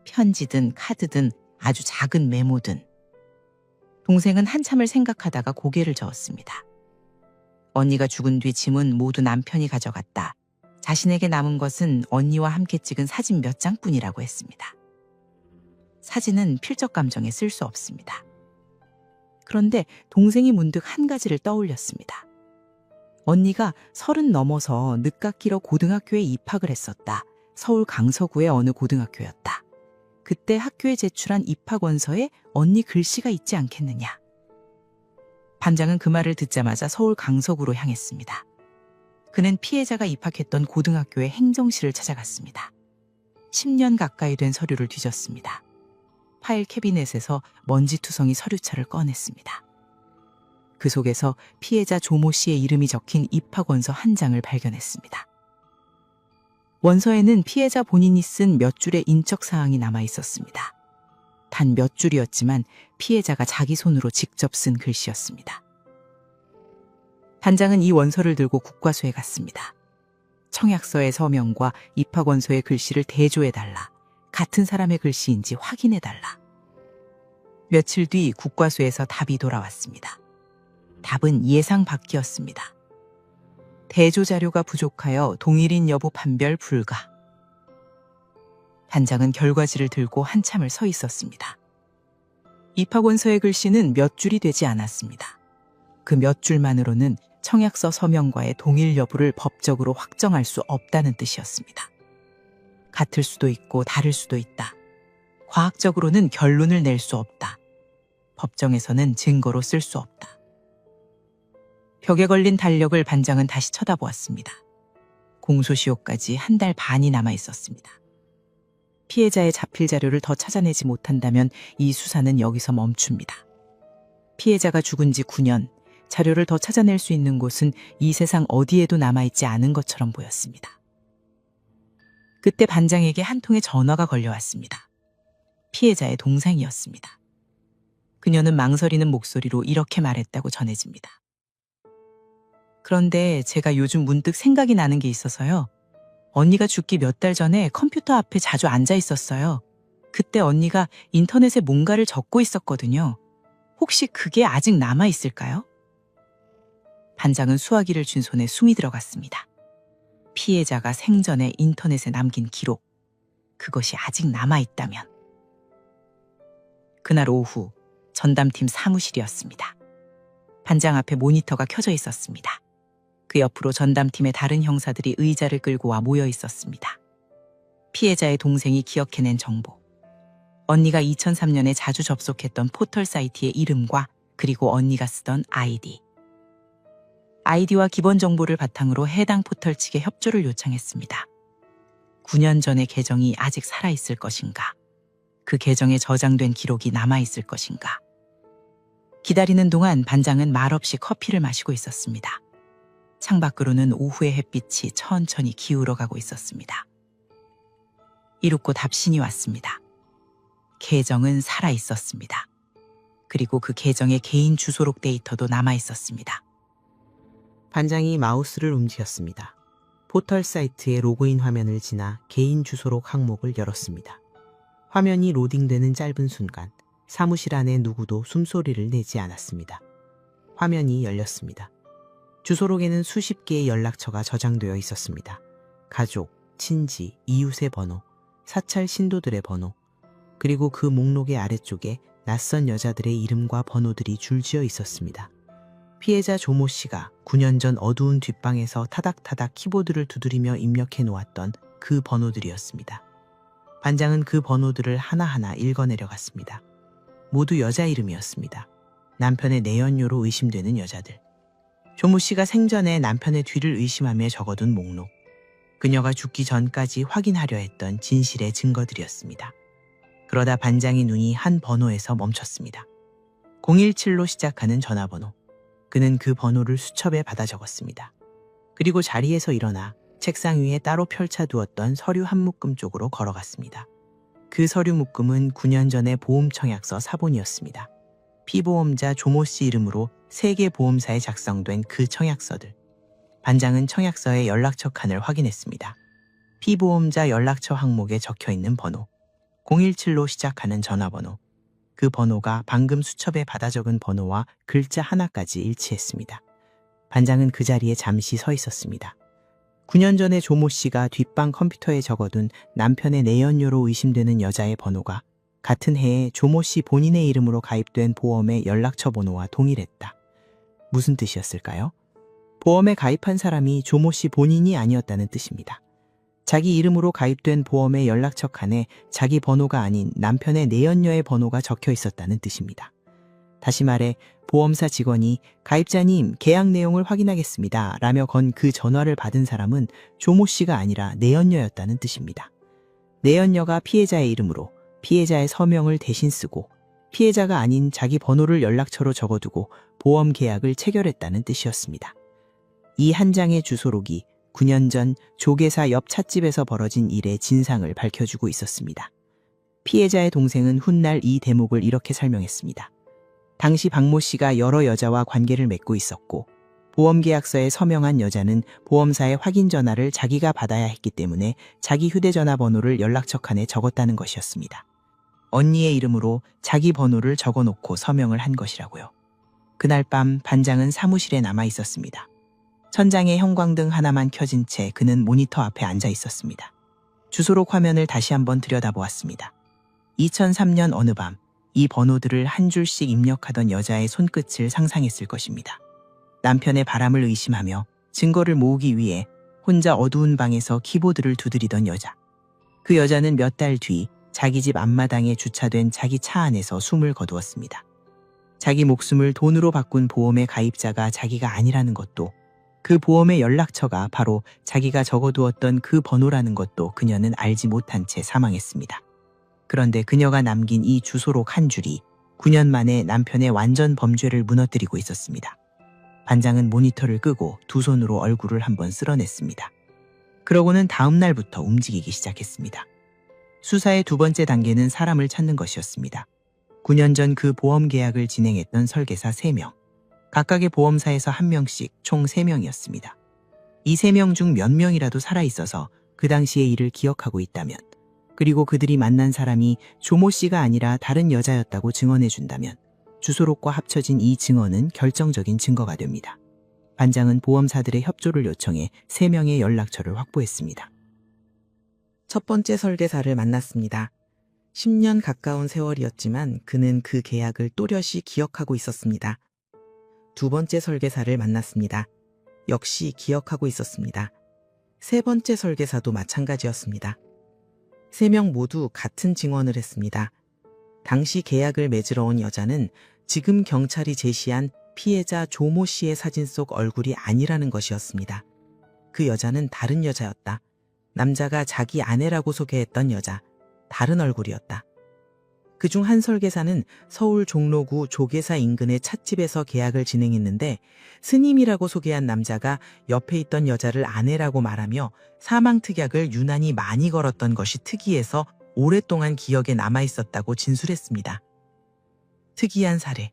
편지든 카드든 아주 작은 메모든. 동생은 한참을 생각하다가 고개를 저었습니다. 언니가 죽은 뒤 짐은 모두 남편이 가져갔다. 자신에게 남은 것은 언니와 함께 찍은 사진 몇 장뿐이라고 했습니다. 사진은 필적 감정에 쓸 수 없습니다. 그런데 동생이 문득 한 가지를 떠올렸습니다. 언니가 30 넘어서 늦깎이로 고등학교에 입학을 했었다. 서울 강서구의 어느 고등학교였다. 그때 학교에 제출한 입학원서에 언니 글씨가 있지 않겠느냐. 반장은 그 말을 듣자마자 서울 강서구로 향했습니다. 그는 피해자가 입학했던 고등학교의 행정실을 찾아갔습니다. 10년 가까이 된 서류를 뒤졌습니다. 파일 캐비넷에서 먼지투성이 서류차를 꺼냈습니다. 그 속에서 피해자 조모 씨의 이름이 적힌 입학원서 한 장을 발견했습니다. 원서에는 피해자 본인이 쓴 몇 줄의 인적사항이 남아 있었습니다. 단 몇 줄이었지만 피해자가 자기 손으로 직접 쓴 글씨였습니다. 반장은 이 원서를 들고 국과수에 갔습니다. 청약서의 서명과 입학원서의 글씨를 대조해달라. 같은 사람의 글씨인지 확인해달라. 며칠 뒤 국과수에서 답이 돌아왔습니다. 답은 예상 밖이었습니다. 대조 자료가 부족하여 동일인 여부 판별 불가. 반장은 결과지를 들고 한참을 서 있었습니다. 입학원서의 글씨는 몇 줄이 되지 않았습니다. 그 몇 줄만으로는 청약서 서명과의 동일 여부를 법적으로 확정할 수 없다는 뜻이었습니다. 같을 수도 있고 다를 수도 있다. 과학적으로는 결론을 낼 수 없다. 법정에서는 증거로 쓸 수 없다. 벽에 걸린 달력을 반장은 다시 쳐다보았습니다. 공소시효까지 1달 반이 남아 있었습니다. 피해자의 자필 자료를 더 찾아내지 못한다면 이 수사는 여기서 멈춥니다. 피해자가 죽은 지 9년, 자료를 더 찾아낼 수 있는 곳은 이 세상 어디에도 남아있지 않은 것처럼 보였습니다. 그때 반장에게 한 통의 전화가 걸려왔습니다. 피해자의 동생이었습니다. 그녀는 망설이는 목소리로 이렇게 말했다고 전해집니다. 그런데 제가 요즘 문득 생각이 나는 게 있어서요. 언니가 죽기 몇 달 전에 컴퓨터 앞에 자주 앉아 있었어요. 그때 언니가 인터넷에 뭔가를 적고 있었거든요. 혹시 그게 아직 남아 있을까요? 반장은 수화기를 쥔 손에 숨이 들어갔습니다. 피해자가 생전에 인터넷에 남긴 기록, 그것이 아직 남아 있다면. 그날 오후 전담팀 사무실이었습니다. 반장 앞에 모니터가 켜져 있었습니다. 그 옆으로 전담팀의 다른 형사들이 의자를 끌고 와 모여 있었습니다. 피해자의 동생이 기억해낸 정보. 언니가 2003년에 자주 접속했던 포털 사이트의 이름과 그리고 언니가 쓰던 아이디. 아이디와 기본 정보를 바탕으로 해당 포털 측에 협조를 요청했습니다. 9년 전의 계정이 아직 살아있을 것인가? 그 계정에 저장된 기록이 남아있을 것인가? 기다리는 동안 반장은 말없이 커피를 마시고 있었습니다. 창밖으로는 오후의 햇빛이 천천히 기울어가고 있었습니다. 이윽고 답신이 왔습니다. 계정은 살아 있었습니다. 그리고 그 계정의 개인 주소록 데이터도 남아 있었습니다. 반장이 마우스를 움직였습니다. 포털 사이트의 로그인 화면을 지나 개인 주소록 항목을 열었습니다. 화면이 로딩되는 짧은 순간 사무실 안에 누구도 숨소리를 내지 않았습니다. 화면이 열렸습니다. 주소록에는 수십 개의 연락처가 저장되어 있었습니다. 가족, 친지, 이웃의 번호, 사찰 신도들의 번호, 그리고 그 목록의 아래쪽에 낯선 여자들의 이름과 번호들이 줄지어 있었습니다. 피해자 조모 씨가 9년 전 어두운 뒷방에서 타닥타닥 키보드를 두드리며 입력해 놓았던 그 번호들이었습니다. 반장은 그 번호들을 하나하나 읽어내려갔습니다. 모두 여자 이름이었습니다. 남편의 내연녀로 의심되는 여자들. 조모 씨가 생전에 남편의 뒤를 의심하며 적어둔 목록. 그녀가 죽기 전까지 확인하려 했던 진실의 증거들이었습니다. 그러다 반장의 눈이 한 번호에서 멈췄습니다. 017로 시작하는 전화번호. 그는 그 번호를 수첩에 받아 적었습니다. 그리고 자리에서 일어나 책상 위에 따로 펼쳐두었던 서류 한 묶음 쪽으로 걸어갔습니다. 그 서류 묶음은 9년 전의 보험청약서 사본이었습니다. 피보험자 조모 씨 이름으로 3개 보험사에 작성된 그 청약서들. 반장은 청약서의 연락처 칸을 확인했습니다. 피보험자 연락처 항목에 적혀있는 번호, 017로 시작하는 전화번호. 그 번호가 방금 수첩에 받아 적은 번호와 글자 하나까지 일치했습니다. 반장은 그 자리에 잠시 서 있었습니다. 9년 전에 조모 씨가 뒷방 컴퓨터에 적어둔 남편의 내연녀로 의심되는 여자의 번호가 같은 해에 조모 씨 본인의 이름으로 가입된 보험의 연락처 번호와 동일했다. 무슨 뜻이었을까요? 보험에 가입한 사람이 조모 씨 본인이 아니었다는 뜻입니다. 자기 이름으로 가입된 보험의 연락처 칸에 자기 번호가 아닌 남편의 내연녀의 번호가 적혀 있었다는 뜻입니다. 다시 말해 보험사 직원이 가입자님 계약 내용을 확인하겠습니다 라며 건 그 전화를 받은 사람은 조모 씨가 아니라 내연녀였다는 뜻입니다. 내연녀가 피해자의 이름으로 피해자의 서명을 대신 쓰고 피해자가 아닌 자기 번호를 연락처로 적어두고 보험 계약을 체결했다는 뜻이었습니다. 이 한 장의 주소록이 9년 전 조계사 옆 찻집에서 벌어진 일의 진상을 밝혀주고 있었습니다. 피해자의 동생은 훗날 이 대목을 이렇게 설명했습니다. 당시 박모 씨가 여러 여자와 관계를 맺고 있었고 보험계약서에 서명한 여자는 보험사의 확인 전화를 자기가 받아야 했기 때문에 자기 휴대전화 번호를 연락처 칸에 적었다는 것이었습니다. 언니의 이름으로 자기 번호를 적어놓고 서명을 한 것이라고요. 그날 밤 반장은 사무실에 남아 있었습니다. 천장에 형광등 하나만 켜진 채 그는 모니터 앞에 앉아 있었습니다. 주소록 화면을 다시 한번 들여다보았습니다. 2003년 어느 밤 이 번호들을 한 줄씩 입력하던 여자의 손끝을 상상했을 것입니다. 남편의 바람을 의심하며 증거를 모으기 위해 혼자 어두운 방에서 키보드를 두드리던 여자. 그 여자는 몇 달 뒤 자기 집 앞마당에 주차된 자기 차 안에서 숨을 거두었습니다. 자기 목숨을 돈으로 바꾼 보험의 가입자가 자기가 아니라는 것도 그 보험의 연락처가 바로 자기가 적어두었던 그 번호라는 것도 그녀는 알지 못한 채 사망했습니다. 그런데 그녀가 남긴 이 주소록 한 줄이 9년 만에 남편의 완전 범죄를 무너뜨리고 있었습니다. 반장은 모니터를 끄고 두 손으로 얼굴을 한번 쓸어냈습니다. 그러고는 다음 날부터 움직이기 시작했습니다. 수사의 두 번째 단계는 사람을 찾는 것이었습니다. 9년 전 그 보험 계약을 진행했던 설계사 3명. 각각의 보험사에서 1명씩 총 3명이었습니다. 이 3명 중 몇 명이라도 살아있어서 그 당시의 일을 기억하고 있다면, 그리고 그들이 만난 사람이 조모 씨가 아니라 다른 여자였다고 증언해준다면 주소록과 합쳐진 이 증언은 결정적인 증거가 됩니다. 반장은 보험사들의 협조를 요청해 3명의 연락처를 확보했습니다. 첫 번째 설계사를 만났습니다. 10년 가까운 세월이었지만 그는 그 계약을 또렷이 기억하고 있었습니다. 두 번째 설계사를 만났습니다. 역시 기억하고 있었습니다. 세 번째 설계사도 마찬가지였습니다. 3명 모두 같은 증언을 했습니다. 당시 계약을 맺으러 온 여자는 지금 경찰이 제시한 피해자 조모 씨의 사진 속 얼굴이 아니라는 것이었습니다. 그 여자는 다른 여자였다. 남자가 자기 아내라고 소개했던 여자, 다른 얼굴이었다. 그중 한 설계사는 서울 종로구 조계사 인근의 찻집에서 계약을 진행했는데 스님이라고 소개한 남자가 옆에 있던 여자를 아내라고 말하며 사망특약을 유난히 많이 걸었던 것이 특이해서 오랫동안 기억에 남아있었다고 진술했습니다. 특이한 사례.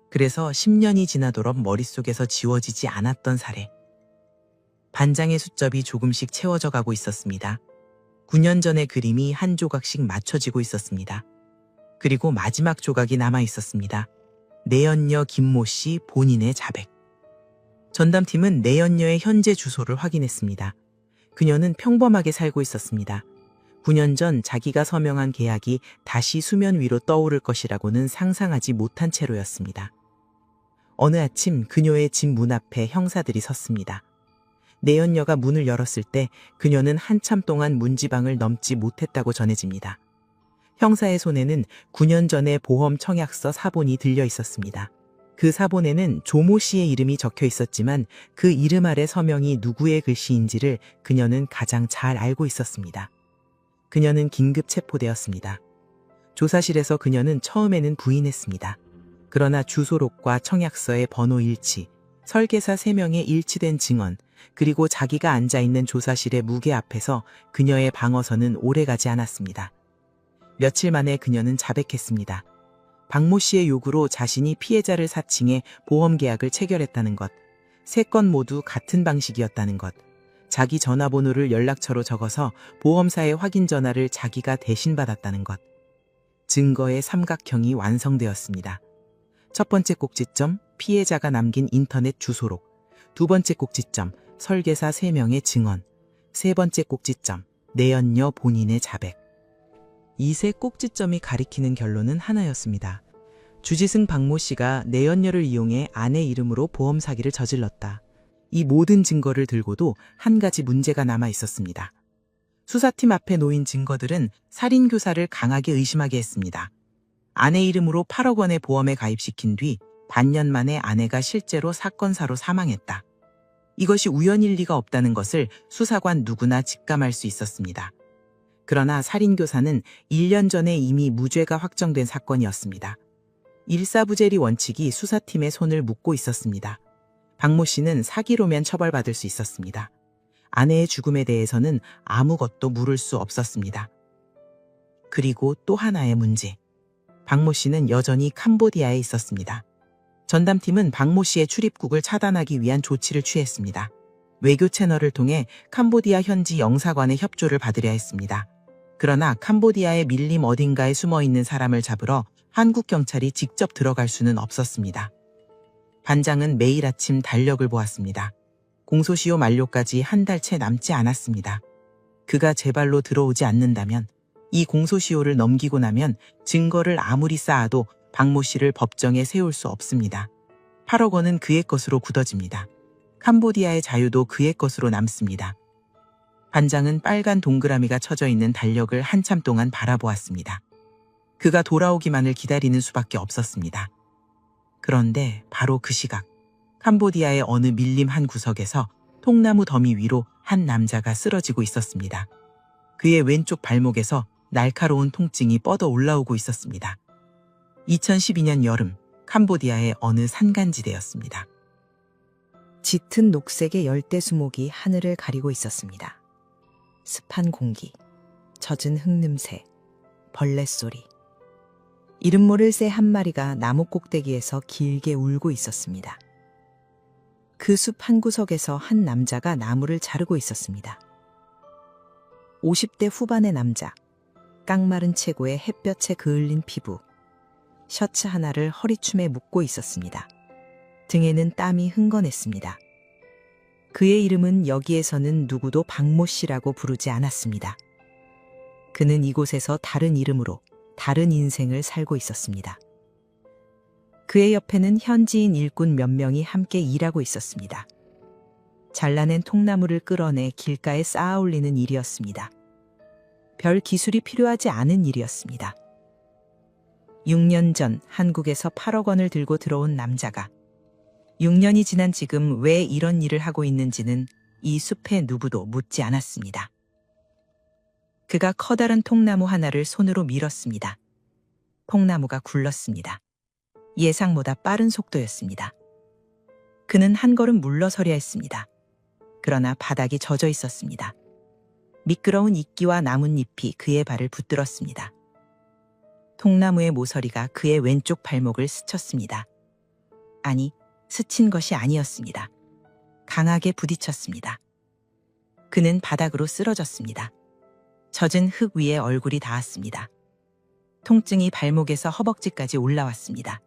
그래서 10년이 지나도록 머릿속에서 지워지지 않았던 사례. 반장의 수첩이 조금씩 채워져 가고 있었습니다. 9년 전의 그림이 한 조각씩 맞춰지고 있었습니다. 그리고 마지막 조각이 남아 있었습니다. 내연녀 김모 씨 본인의 자백. 전담팀은 내연녀의 현재 주소를 확인했습니다. 그녀는 평범하게 살고 있었습니다. 9년 전 자기가 서명한 계약이 다시 수면 위로 떠오를 것이라고는 상상하지 못한 채로였습니다. 어느 아침 그녀의 집 문 앞에 형사들이 섰습니다. 내연녀가 문을 열었을 때 그녀는 한참 동안 문지방을 넘지 못했다고 전해집니다. 형사의 손에는 9년 전의 보험 청약서 사본이 들려 있었습니다. 그 사본에는 조모 씨의 이름이 적혀 있었지만 그 이름 아래 서명이 누구의 글씨인지를 그녀는 가장 잘 알고 있었습니다. 그녀는 긴급 체포되었습니다. 조사실에서 그녀는 처음에는 부인했습니다. 그러나 주소록과 청약서의 번호 일치, 설계사 3명의 일치된 증언, 그리고 자기가 앉아있는 조사실의 무게 앞에서 그녀의 방어선은 오래가지 않았습니다. 며칠 만에 그녀는 자백했습니다. 박모 씨의 요구로 자신이 피해자를 사칭해 보험계약을 체결했다는 것, 3건 모두 같은 방식이었다는 것, 자기 전화번호를 연락처로 적어서 보험사의 확인 전화를 자기가 대신 받았다는 것. 증거의 삼각형이 완성되었습니다. 첫 번째 꼭지점, 피해자가 남긴 인터넷 주소록. 두 번째 꼭지점, 설계사 3명의 증언. 세 번째 꼭지점, 내연녀 본인의 자백. 이 세 꼭지점이 가리키는 결론은 하나였습니다. 주지승 박모 씨가 내연녀를 이용해 아내 이름으로 보험 사기를 저질렀다. 이 모든 증거를 들고도 한 가지 문제가 남아 있었습니다. 수사팀 앞에 놓인 증거들은 살인교사를 강하게 의심하게 했습니다. 아내 이름으로 8억 원의 보험에 가입시킨 뒤 반년 만에 아내가 실제로 사건사로 사망했다. 이것이 우연일 리가 없다는 것을 수사관 누구나 직감할 수 있었습니다. 그러나 살인교사는 1년 전에 이미 무죄가 확정된 사건이었습니다. 일사부재리 원칙이 수사팀의 손을 묶고 있었습니다. 박모 씨는 사기로면 처벌받을 수 있었습니다. 아내의 죽음에 대해서는 아무것도 물을 수 없었습니다. 그리고 또 하나의 문제. 박모 씨는 여전히 캄보디아에 있었습니다. 전담팀은 박모 씨의 출입국을 차단하기 위한 조치를 취했습니다. 외교 채널을 통해 캄보디아 현지 영사관의 협조를 받으려 했습니다. 그러나 캄보디아의 밀림 어딘가에 숨어있는 사람을 잡으러 한국 경찰이 직접 들어갈 수는 없었습니다. 반장은 매일 아침 달력을 보았습니다. 공소시효 만료까지 한 달 채 남지 않았습니다. 그가 제 발로 들어오지 않는다면, 이 공소시효를 넘기고 나면 증거를 아무리 쌓아도 박모 씨를 법정에 세울 수 없습니다. 8억 원은 그의 것으로 굳어집니다. 캄보디아의 자유도 그의 것으로 남습니다. 반장은 빨간 동그라미가 쳐져 있는 달력을 한참 동안 바라보았습니다. 그가 돌아오기만을 기다리는 수밖에 없었습니다. 그런데 바로 그 시각, 캄보디아의 어느 밀림 한 구석에서 통나무 더미 위로 한 남자가 쓰러지고 있었습니다. 그의 왼쪽 발목에서 날카로운 통증이 뻗어 올라오고 있었습니다. 2012년 여름, 캄보디아의 어느 산간지대였습니다. 짙은 녹색의 열대 수목이 하늘을 가리고 있었습니다. 습한 공기, 젖은 흙냄새, 벌레 소리. 이름 모를 새 한 마리가 나무 꼭대기에서 길게 울고 있었습니다. 그 숲 한 구석에서 한 남자가 나무를 자르고 있었습니다. 50대 후반의 남자, 깡마른 체구에 햇볕에 그을린 피부, 셔츠 하나를 허리춤에 묶고 있었습니다. 등에는 땀이 흥건했습니다. 그의 이름은 여기에서는 누구도 박모 씨라고 부르지 않았습니다. 그는 이곳에서 다른 이름으로 다른 인생을 살고 있었습니다. 그의 옆에는 현지인 일꾼 몇 명이 함께 일하고 있었습니다. 잘라낸 통나무를 끌어내 길가에 쌓아 올리는 일이었습니다. 별 기술이 필요하지 않은 일이었습니다. 6년 전 한국에서 8억 원을 들고 들어온 남자가 6년이 지난 지금 왜 이런 일을 하고 있는지는 이 숲의 누구도 묻지 않았습니다. 그가 커다란 통나무 하나를 손으로 밀었습니다. 통나무가 굴렀습니다. 예상보다 빠른 속도였습니다. 그는 한 걸음 물러서려 했습니다. 그러나 바닥이 젖어 있었습니다. 미끄러운 이끼와 나뭇잎이 그의 발을 붙들었습니다. 통나무의 모서리가 그의 왼쪽 발목을 스쳤습니다. 아니, 스친 것이 아니었습니다. 강하게 부딪혔습니다. 그는 바닥으로 쓰러졌습니다. 젖은 흙 위에 얼굴이 닿았습니다. 통증이 발목에서 허벅지까지 올라왔습니다.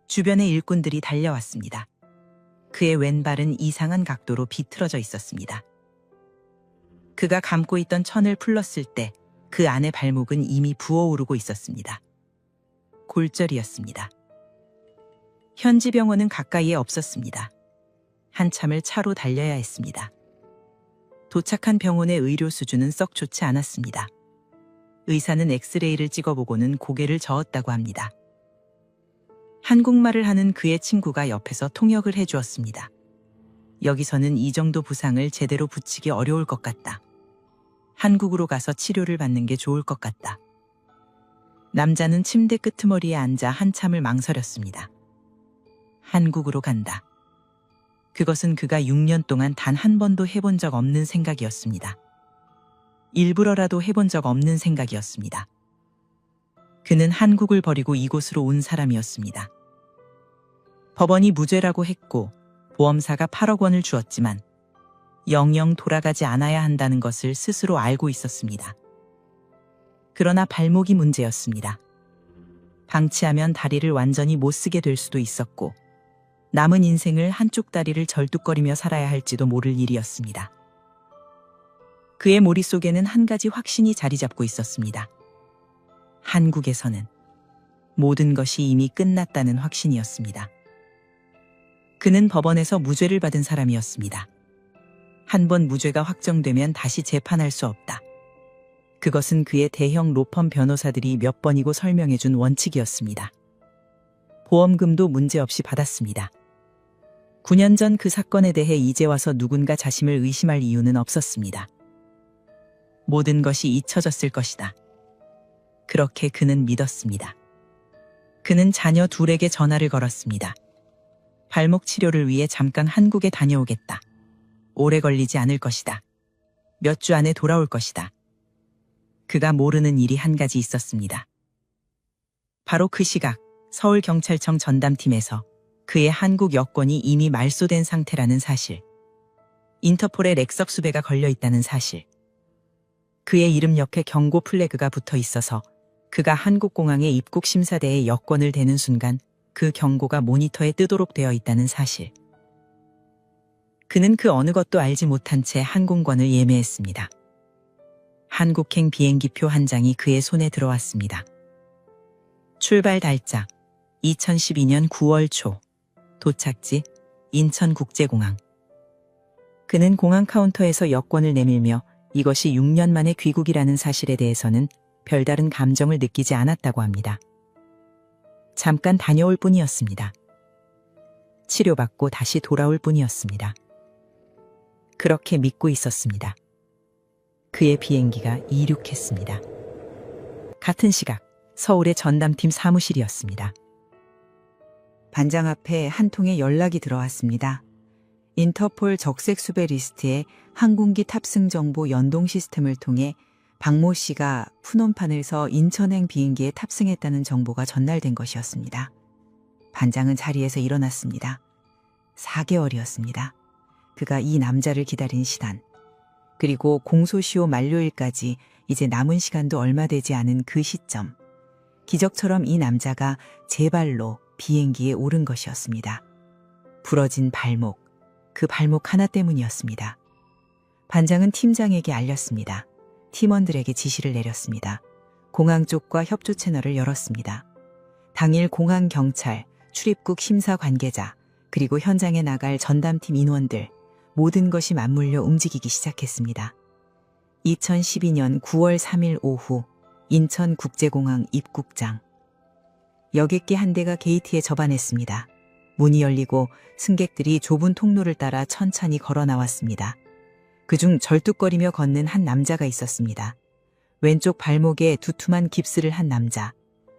주변의 일꾼들이 달려왔습니다. 그의 왼발은 이상한 각도로 비틀어져 있었습니다. 그가 감고 있던 천을 풀렀을 때 그 안의 발목은 이미 부어오르고 있었습니다. 골절이었습니다. 현지 병원은 가까이에 없었습니다. 한참을 차로 달려야 했습니다. 도착한 병원의 의료 수준은 썩 좋지 않았습니다. 의사는 엑스레이를 찍어보고는 고개를 저었다고 합니다. 한국말을 하는 그의 친구가 옆에서 통역을 해주었습니다. 여기서는 이 정도 부상을 제대로 붙이기 어려울 것 같다. 한국으로 가서 치료를 받는 게 좋을 것 같다. 남자는 침대 끄트머리에 앉아 한참을 망설였습니다. 한국으로 간다. 그것은 그가 6년 동안 단 한 번도 해본 적 없는 생각이었습니다. 일부러라도 해본 적 없는 생각이었습니다. 그는 한국을 버리고 이곳으로 온 사람이었습니다. 법원이 무죄라고 했고 보험사가 8억 원을 주었지만 영영 돌아가지 않아야 한다는 것을 스스로 알고 있었습니다. 그러나 발목이 문제였습니다. 방치하면 다리를 완전히 못 쓰게 될 수도 있었고 남은 인생을 한쪽 다리를 절뚝거리며 살아야 할지도 모를 일이었습니다. 그의 머릿속에는 한 가지 확신이 자리 잡고 있었습니다. 한국에서는 모든 것이 이미 끝났다는 확신이었습니다. 그는 법원에서 무죄를 받은 사람이었습니다. 한 번 무죄가 확정되면 다시 재판할 수 없다. 그것은 그의 대형 로펌 변호사들이 몇 번이고 설명해준 원칙이었습니다. 보험금도 문제없이 받았습니다. 9년 전 그 사건에 대해 이제 와서 누군가 자신을 의심할 이유는 없었습니다. 모든 것이 잊혀졌을 것이다. 그렇게 그는 믿었습니다. 그는 자녀 둘에게 전화를 걸었습니다. 발목 치료를 위해 잠깐 한국에 다녀오겠다. 오래 걸리지 않을 것이다. 몇 주 안에 돌아올 것이다. 그가 모르는 일이 한 가지 있었습니다. 바로 그 시각 서울경찰청 전담팀에서 그의 한국 여권이 이미 말소된 상태라는 사실, 인터폴의 렉석 수배가 걸려 있다는 사실, 그의 이름 옆에 경고 플래그가 붙어 있어서 그가 한국공항의 입국심사대에 여권을 대는 순간 그 경고가 모니터에 뜨도록 되어 있다는 사실. 그는 그 어느 것도 알지 못한 채 항공권을 예매했습니다. 한국행 비행기표 한 장이 그의 손에 들어왔습니다. 출발 달자 2012년 9월 초, 도착지 인천국제공항. 그는 공항 카운터에서 여권을 내밀며 이것이 6년 만의 귀국이라는 사실에 대해서는 별다른 감정을 느끼지 않았다고 합니다. 잠깐 다녀올 뿐이었습니다. 치료받고 다시 돌아올 뿐이었습니다. 그렇게 믿고 있었습니다. 그의 비행기가 이륙했습니다. 같은 시각 서울의 전담팀 사무실이었습니다. 반장 앞에 한 통의 연락이 들어왔습니다. 인터폴 적색 수배 리스트에 항공기 탑승 정보 연동 시스템을 통해 박모 씨가 푸놈판에서 인천행 비행기에 탑승했다는 정보가 전달된 것이었습니다. 반장은 자리에서 일어났습니다. 4개월이었습니다. 그가 이 남자를 기다린 시간, 그리고 공소시효 만료일까지 이제 남은 시간도 얼마 되지 않은 그 시점, 기적처럼 이 남자가 제 발로 비행기에 오른 것이었습니다. 부러진 발목, 그 발목 하나 때문이었습니다. 반장은 팀장에게 알렸습니다. 팀원들에게 지시를 내렸습니다. 공항 쪽과 협조 채널을 열었습니다. 당일 공항 경찰, 출입국 심사 관계자, 그리고 현장에 나갈 전담팀 인원들, 모든 것이 맞물려 움직이기 시작했습니다. 2012년 9월 3일 오후 인천국제공항 입국장. 여객기 한 대가 게이트에 접안했습니다. 문이 열리고 승객들이 좁은 통로를 따라 천천히 걸어 나왔습니다. 그중 절뚝거리며 걷는 한 남자가 있었습니다. 왼쪽 발목에 두툼한 깁스를 한 남자,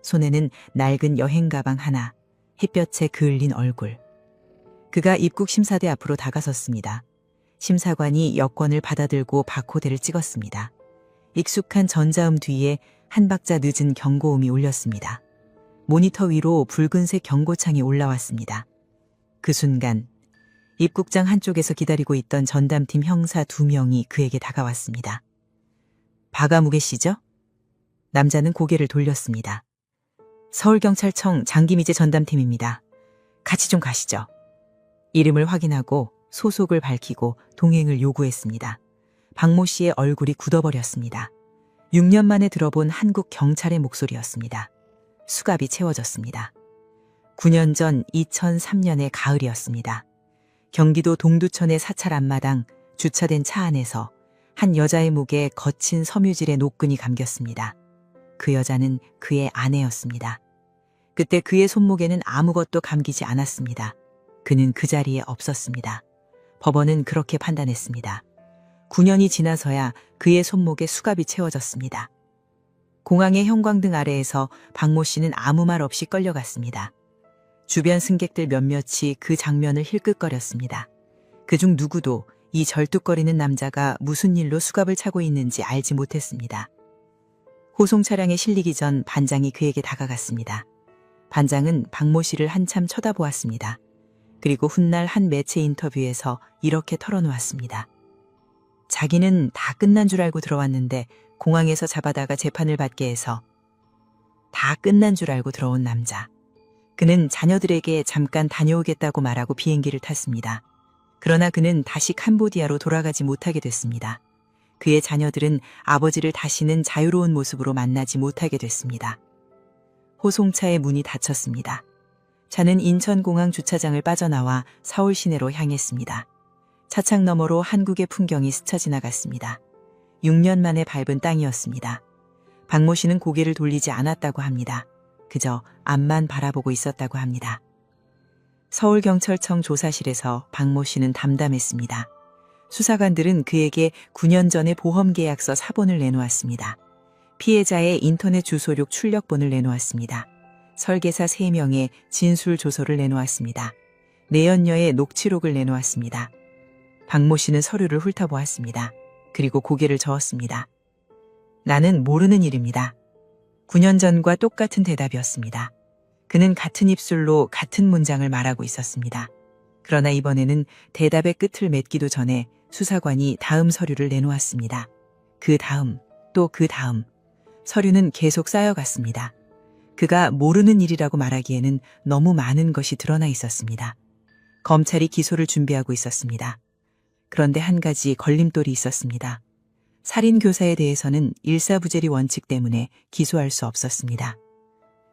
손에는 낡은 여행 가방 하나, 햇볕에 그을린 얼굴. 그가 입국 심사대 앞으로 다가섰습니다. 심사관이 여권을 받아들고 바코드를 찍었습니다. 익숙한 전자음 뒤에 한 박자 늦은 경고음이 울렸습니다. 모니터 위로 붉은색 경고창이 올라왔습니다. 그 순간 입국장 한쪽에서 기다리고 있던 전담팀 형사 2명이 그에게 다가왔습니다. 박아무개 씨죠? 남자는 고개를 돌렸습니다. 서울경찰청 장기미제 전담팀입니다. 같이 좀 가시죠. 이름을 확인하고 소속을 밝히고 동행을 요구했습니다. 박모 씨의 얼굴이 굳어버렸습니다. 6년 만에 들어본 한국 경찰의 목소리였습니다. 수갑이 채워졌습니다. 9년 전 2003년의 가을이었습니다. 경기도 동두천의 사찰 앞마당 주차된 차 안에서 한 여자의 목에 거친 섬유질의 노끈이 감겼습니다. 그 여자는 그의 아내였습니다. 그때 그의 손목에는 아무것도 감기지 않았습니다. 그는 그 자리에 없었습니다. 법원은 그렇게 판단했습니다. 9년이 지나서야 그의 손목에 수갑이 채워졌습니다. 공항의 형광등 아래에서 박모 씨는 아무 말 없이 끌려갔습니다. 주변 승객들 몇몇이 그 장면을 힐끗거렸습니다. 그중 누구도 이 절뚝거리는 남자가 무슨 일로 수갑을 차고 있는지 알지 못했습니다. 호송 차량에 실리기 전 반장이 그에게 다가갔습니다. 반장은 박모 씨를 한참 쳐다보았습니다. 그리고 훗날 한 매체 인터뷰에서 이렇게 털어놓았습니다. 자기는 다 끝난 줄 알고 들어왔는데 공항에서 잡아다가 재판을 받게 해서 다 끝난 줄 알고 들어온 남자. 그는 자녀들에게 잠깐 다녀오겠다고 말하고 비행기를 탔습니다. 그러나 그는 다시 캄보디아로 돌아가지 못하게 됐습니다. 그의 자녀들은 아버지를 다시는 자유로운 모습으로 만나지 못하게 됐습니다. 호송차의 문이 닫혔습니다. 차는 인천공항 주차장을 빠져나와 서울 시내로 향했습니다. 차창 너머로 한국의 풍경이 스쳐 지나갔습니다. 6년 만에 밟은 땅이었습니다. 박모 씨는 고개를 돌리지 않았다고 합니다. 그저 앞만 바라보고 있었다고 합니다. 서울경찰청 조사실에서 박모 씨는 담담했습니다. 수사관들은 그에게 9년 전에 보험계약서 사본을 내놓았습니다. 피해자의 인터넷 주소록 출력본을 내놓았습니다. 설계사 3명의 진술 조서를 내놓았습니다. 내연녀의 녹취록을 내놓았습니다. 박모 씨는 서류를 훑어보았습니다. 그리고 고개를 저었습니다. 나는 모르는 일입니다. 9년 전과 똑같은 대답이었습니다. 그는 같은 입술로 같은 문장을 말하고 있었습니다. 그러나 이번에는 대답의 끝을 맺기도 전에 수사관이 다음 서류를 내놓았습니다. 그 다음, 또 그 다음. 서류는 계속 쌓여갔습니다. 그가 모르는 일이라고 말하기에는 너무 많은 것이 드러나 있었습니다. 검찰이 기소를 준비하고 있었습니다. 그런데 한 가지 걸림돌이 있었습니다. 살인교사에 대해서는 일사부재리 원칙 때문에 기소할 수 없었습니다.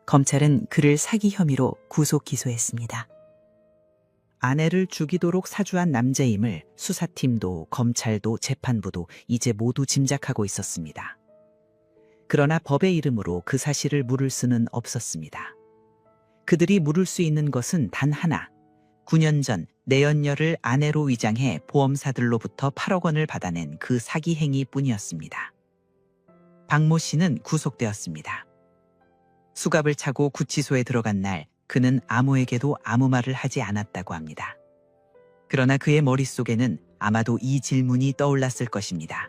검찰은 그를 사기 혐의로 구속 기소했습니다. 아내를 죽이도록 사주한 남자임을 수사팀도 검찰도 재판부도 이제 모두 짐작하고 있었습니다. 그러나 법의 이름으로 그 사실을 물을 수는 없었습니다. 그들이 물을 수 있는 것은 단 하나. 9년 전 내연녀를 아내로 위장해 보험사들로부터 8억 원을 받아낸 그 사기 행위뿐이었습니다. 박모 씨는 구속되었습니다. 수갑을 차고 구치소에 들어간 날 그는 아무에게도 아무 말을 하지 않았다고 합니다. 그러나 그의 머릿속에는 아마도 이 질문이 떠올랐을 것입니다.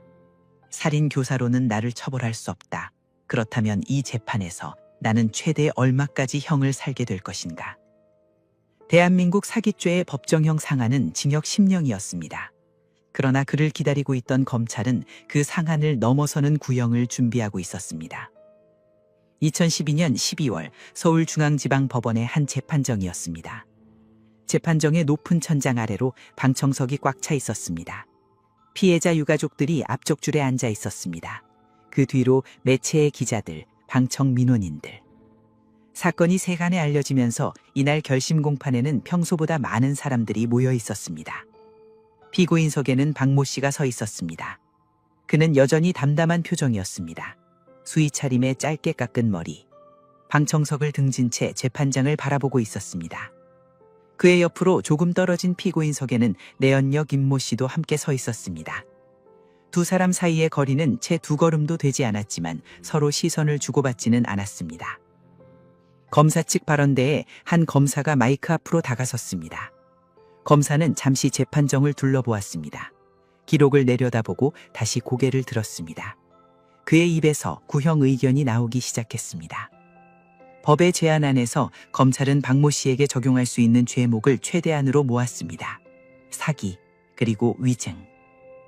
살인교사로는 나를 처벌할 수 없다. 그렇다면 이 재판에서 나는 최대 얼마까지 형을 살게 될 것인가? 대한민국 사기죄의 법정형 상한은 징역 10년이었습니다. 그러나 그를 기다리고 있던 검찰은 그 상한을 넘어서는 구형을 준비하고 있었습니다. 2012년 12월 서울중앙지방법원의 한 재판정이었습니다. 재판정의 높은 천장 아래로 방청석이 꽉 차 있었습니다. 피해자 유가족들이 앞쪽 줄에 앉아 있었습니다. 그 뒤로 매체의 기자들, 방청 민원인들. 사건이 세간에 알려지면서 이날 결심 공판에는 평소보다 많은 사람들이 모여 있었습니다. 피고인석에는 박모 씨가 서 있었습니다. 그는 여전히 담담한 표정이었습니다. 수의 차림에 짧게 깎은 머리. 방청석을 등진 채 재판장을 바라보고 있었습니다. 그의 옆으로 조금 떨어진 피고인석에는 내연녀 김모 씨도 함께 서 있었습니다. 두 사람 사이의 거리는 채 2걸음도 되지 않았지만 서로 시선을 주고받지는 않았습니다. 검사 측 발언대에 한 검사가 마이크 앞으로 다가섰습니다. 검사는 잠시 재판정을 둘러보았습니다. 기록을 내려다보고 다시 고개를 들었습니다. 그의 입에서 구형 의견이 나오기 시작했습니다. 법의 제한안에서 검찰은 박모 씨에게 적용할 수 있는 죄목을 최대한으로 모았습니다. 사기, 그리고 위증.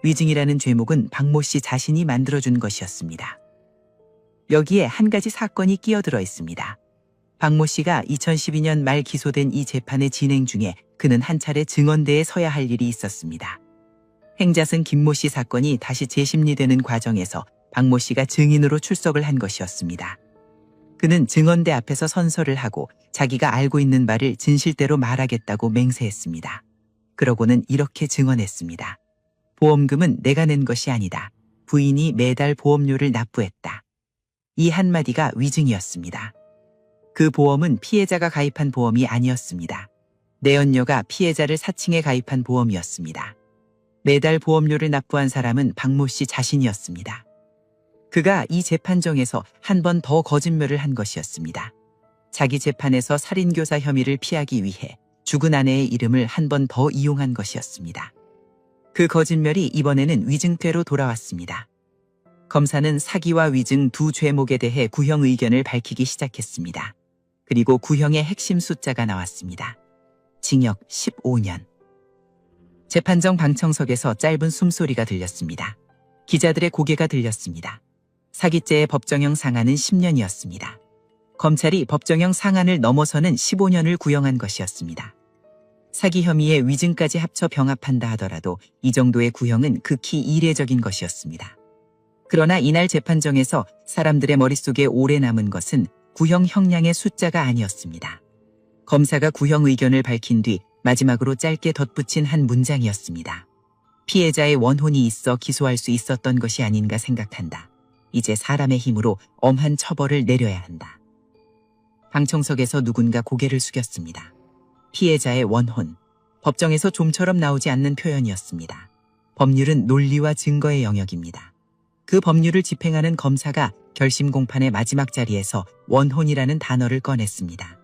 위증이라는 죄목은 박모 씨 자신이 만들어준 것이었습니다. 여기에 한 가지 사건이 끼어들어 있습니다. 박모 씨가 2012년 말 기소된 이 재판의 진행 중에 그는 한 차례 증언대에 서야 할 일이 있었습니다. 행자승 김모 씨 사건이 다시 재심리되는 과정에서 박모 씨가 증인으로 출석을 한 것이었습니다. 그는 증언대 앞에서 선서를 하고 자기가 알고 있는 바를 진실대로 말하겠다고 맹세했습니다. 그러고는 이렇게 증언했습니다. 보험금은 내가 낸 것이 아니다. 부인이 매달 보험료를 납부했다. 이 한마디가 위증이었습니다. 그 보험은 피해자가 가입한 보험이 아니었습니다. 내연녀가 피해자를 사칭해 가입한 보험이었습니다. 매달 보험료를 납부한 사람은 박모 씨 자신이었습니다. 그가 이 재판정에서 한 번 더 거짓말을 한 것이었습니다. 자기 재판에서 살인교사 혐의를 피하기 위해 죽은 아내의 이름을 한 번 더 이용한 것이었습니다. 그 거짓말이 이번에는 위증죄로 돌아왔습니다. 검사는 사기와 위증 두 죄목에 대해 구형 의견을 밝히기 시작했습니다. 그리고 구형의 핵심 숫자가 나왔습니다. 징역 15년. 재판정 방청석에서 짧은 숨소리가 들렸습니다. 기자들의 고개가 들렸습니다. 사기죄의 법정형 상한은 10년이었습니다. 검찰이 법정형 상한을 넘어서는 15년을 구형한 것이었습니다. 사기 혐의에 위증까지 합쳐 병합한다 하더라도 이 정도의 구형은 극히 이례적인 것이었습니다. 그러나 이날 재판정에서 사람들의 머릿속에 오래 남은 것은 구형 형량의 숫자가 아니었습니다. 검사가 구형 의견을 밝힌 뒤 마지막으로 짧게 덧붙인 한 문장이었습니다. 피해자의 원혼이 있어 기소할 수 있었던 것이 아닌가 생각한다. 이제 사람의 힘으로 엄한 처벌을 내려야 한다. 방청석에서 누군가 고개를 숙였습니다. 피해자의 원혼. 법정에서 좀처럼 나오지 않는 표현이었습니다. 법률은 논리와 증거의 영역입니다. 그 법률을 집행하는 검사가 결심 공판의 마지막 자리에서 원혼이라는 단어를 꺼냈습니다.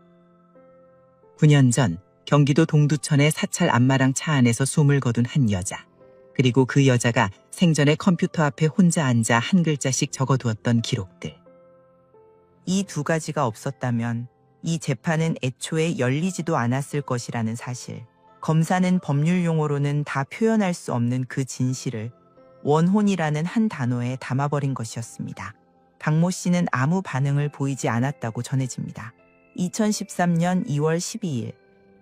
9년 전 경기도 동두천의 사찰 안마랑 차 안에서 숨을 거둔 한 여자. 그리고 그 여자가 생전에 컴퓨터 앞에 혼자 앉아 한 글자씩 적어두었던 기록들. 이 두 가지가 없었다면 이 재판은 애초에 열리지도 않았을 것이라는 사실. 검사는 법률 용어로는 다 표현할 수 없는 그 진실을 원혼이라는 한 단어에 담아버린 것이었습니다. 박모 씨는 아무 반응을 보이지 않았다고 전해집니다. 2013년 2월 12일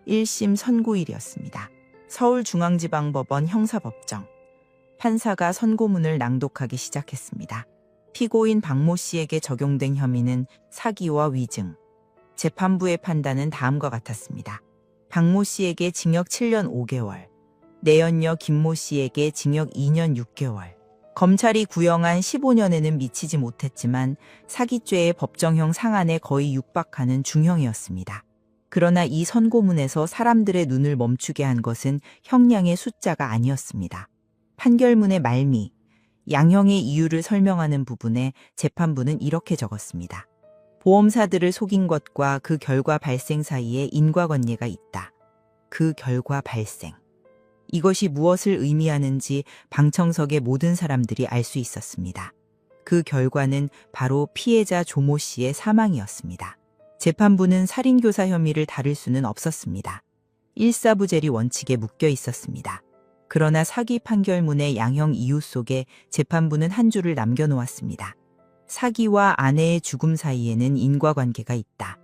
1심 선고일이었습니다. 서울중앙지방법원 형사법정. 판사가 선고문을 낭독하기 시작했습니다. 피고인 박모 씨에게 적용된 혐의는 사기와 위증. 재판부의 판단은 다음과 같았습니다. 박모 씨에게 징역 7년 5개월, 내연녀 김모 씨에게 징역 2년 6개월. 검찰이 구형한 15년에는 미치지 못했지만 사기죄의 법정형 상한에 거의 육박하는 중형이었습니다. 그러나 이 선고문에서 사람들의 눈을 멈추게 한 것은 형량의 숫자가 아니었습니다. 판결문의 말미, 양형의 이유를 설명하는 부분에 재판부는 이렇게 적었습니다. 보험사들을 속인 것과 그 결과 발생 사이에 인과관계가 있다. 그 결과 발생. 이것이 무엇을 의미하는지 방청석의 모든 사람들이 알 수 있었습니다. 그 결과는 바로 피해자 조모 씨의 사망이었습니다. 재판부는 살인교사 혐의를 다룰 수는 없었습니다. 일사부재리 원칙에 묶여 있었습니다. 그러나 사기 판결문의 양형 이유 속에 재판부는 한 줄을 남겨놓았습니다. 사기와 아내의 죽음 사이에는 인과관계가 있다.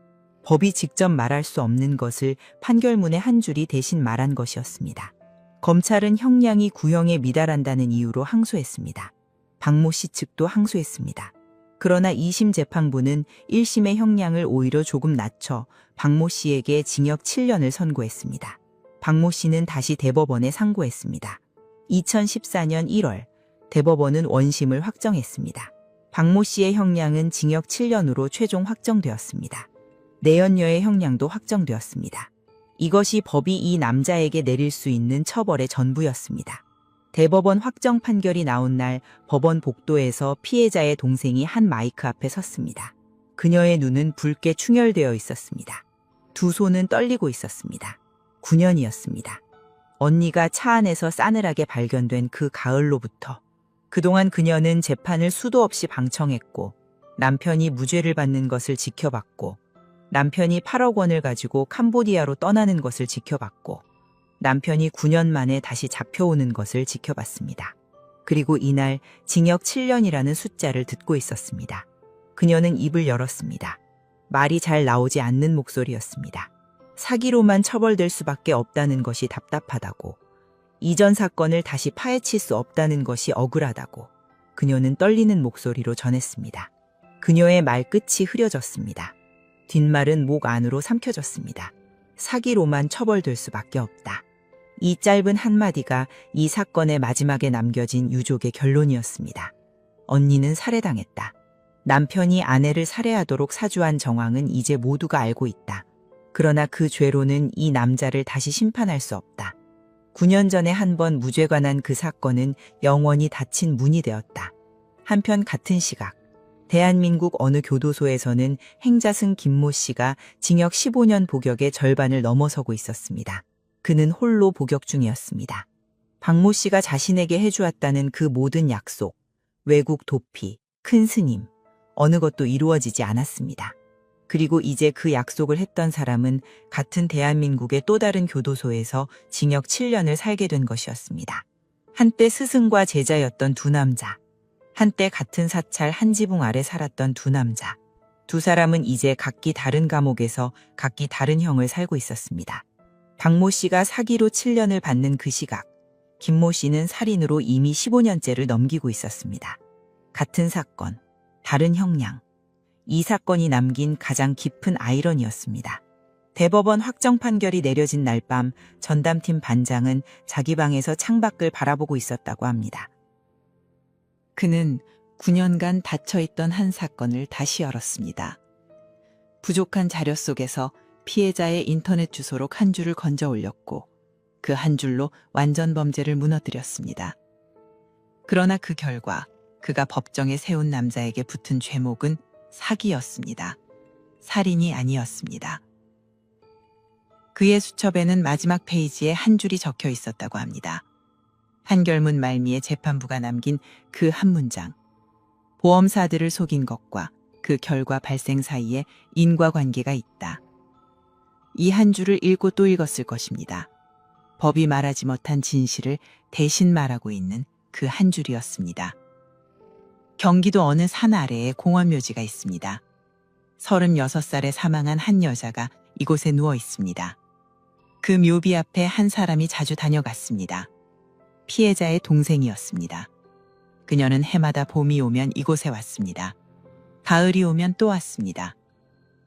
법이 직접 말할 수 없는 것을 판결문의 한 줄이 대신 말한 것이었습니다. 검찰은 형량이 구형에 미달한다는 이유로 항소했습니다. 박모 씨 측도 항소했습니다. 그러나 2심 재판부는 1심의 형량을 오히려 조금 낮춰 박모 씨에게 징역 7년을 선고했습니다. 박모 씨는 다시 대법원에 상고했습니다. 2014년 1월 대법원은 원심을 확정했습니다. 박모 씨의 형량은 징역 7년으로 최종 확정되었습니다. 내연녀의 형량도 확정되었습니다. 이것이 법이 이 남자에게 내릴 수 있는 처벌의 전부였습니다. 대법원 확정 판결이 나온 날 법원 복도에서 피해자의 동생이 한 마이크 앞에 섰습니다. 그녀의 눈은 붉게 충혈되어 있었습니다. 두 손은 떨리고 있었습니다. 9년이었습니다. 언니가 차 안에서 싸늘하게 발견된 그 가을로부터 그동안 그녀는 재판을 수도 없이 방청했고 남편이 무죄를 받는 것을 지켜봤고 남편이 8억 원을 가지고 캄보디아로 떠나는 것을 지켜봤고 남편이 9년 만에 다시 잡혀오는 것을 지켜봤습니다. 그리고 이날 징역 7년이라는 숫자를 듣고 있었습니다. 그녀는 입을 열었습니다. 말이 잘 나오지 않는 목소리였습니다. 사기로만 처벌될 수밖에 없다는 것이 답답하다고, 이전 사건을 다시 파헤칠 수 없다는 것이 억울하다고 그녀는 떨리는 목소리로 전했습니다. 그녀의 말끝이 흐려졌습니다. 뒷말은 목 안으로 삼켜졌습니다. 사기로만 처벌될 수밖에 없다. 이 짧은 한마디가 이 사건의 마지막에 남겨진 유족의 결론이었습니다. 언니는 살해당했다. 남편이 아내를 살해하도록 사주한 정황은 이제 모두가 알고 있다. 그러나 그 죄로는 이 남자를 다시 심판할 수 없다. 9년 전에 한 번 무죄가 난 그 사건은 영원히 닫힌 문이 되었다. 한편 같은 시각, 대한민국 어느 교도소에서는 행자승 김모 씨가 징역 15년 복역의 절반을 넘어서고 있었습니다. 그는 홀로 복역 중이었습니다. 박모 씨가 자신에게 해주었다는 그 모든 약속, 외국 도피, 큰 스님, 어느 것도 이루어지지 않았습니다. 그리고 이제 그 약속을 했던 사람은 같은 대한민국의 또 다른 교도소에서 징역 7년을 살게 된 것이었습니다. 한때 스승과 제자였던 두 남자, 한때 같은 사찰 한 지붕 아래 살았던 두 남자. 두 사람은 이제 각기 다른 감옥에서 각기 다른 형을 살고 있었습니다. 박모 씨가 사기로 7년을 받는 그 시각, 김모 씨는 살인으로 이미 15년째를 넘기고 있었습니다. 같은 사건, 다른 형량. 이 사건이 남긴 가장 깊은 아이러니였습니다. 대법원 확정 판결이 내려진 날 밤 전담팀 반장은 자기 방에서 창밖을 바라보고 있었다고 합니다. 그는 9년간 닫혀있던 한 사건을 다시 열었습니다. 부족한 자료 속에서 피해자의 인터넷 주소록 한 줄을 건져 올렸고 그 한 줄로 완전 범죄를 무너뜨렸습니다. 그러나 그 결과 그가 법정에 세운 남자에게 붙은 죄목은 사기였습니다. 살인이 아니었습니다. 그의 수첩에는 마지막 페이지에 한 줄이 적혀 있었다고 합니다. 한결문 말미에 재판부가 남긴 그 한 문장. 보험사들을 속인 것과 그 결과 발생 사이에 인과관계가 있다. 이 한 줄을 읽고 또 읽었을 것입니다. 법이 말하지 못한 진실을 대신 말하고 있는 그 한 줄이었습니다. 경기도 어느 산 아래에 공원묘지가 있습니다. 36살에 사망한 한 여자가 이곳에 누워 있습니다. 그 묘비 앞에 한 사람이 자주 다녀갔습니다. 피해자의 동생이었습니다. 그녀는 해마다 봄이 오면 이곳에 왔습니다. 가을이 오면 또 왔습니다.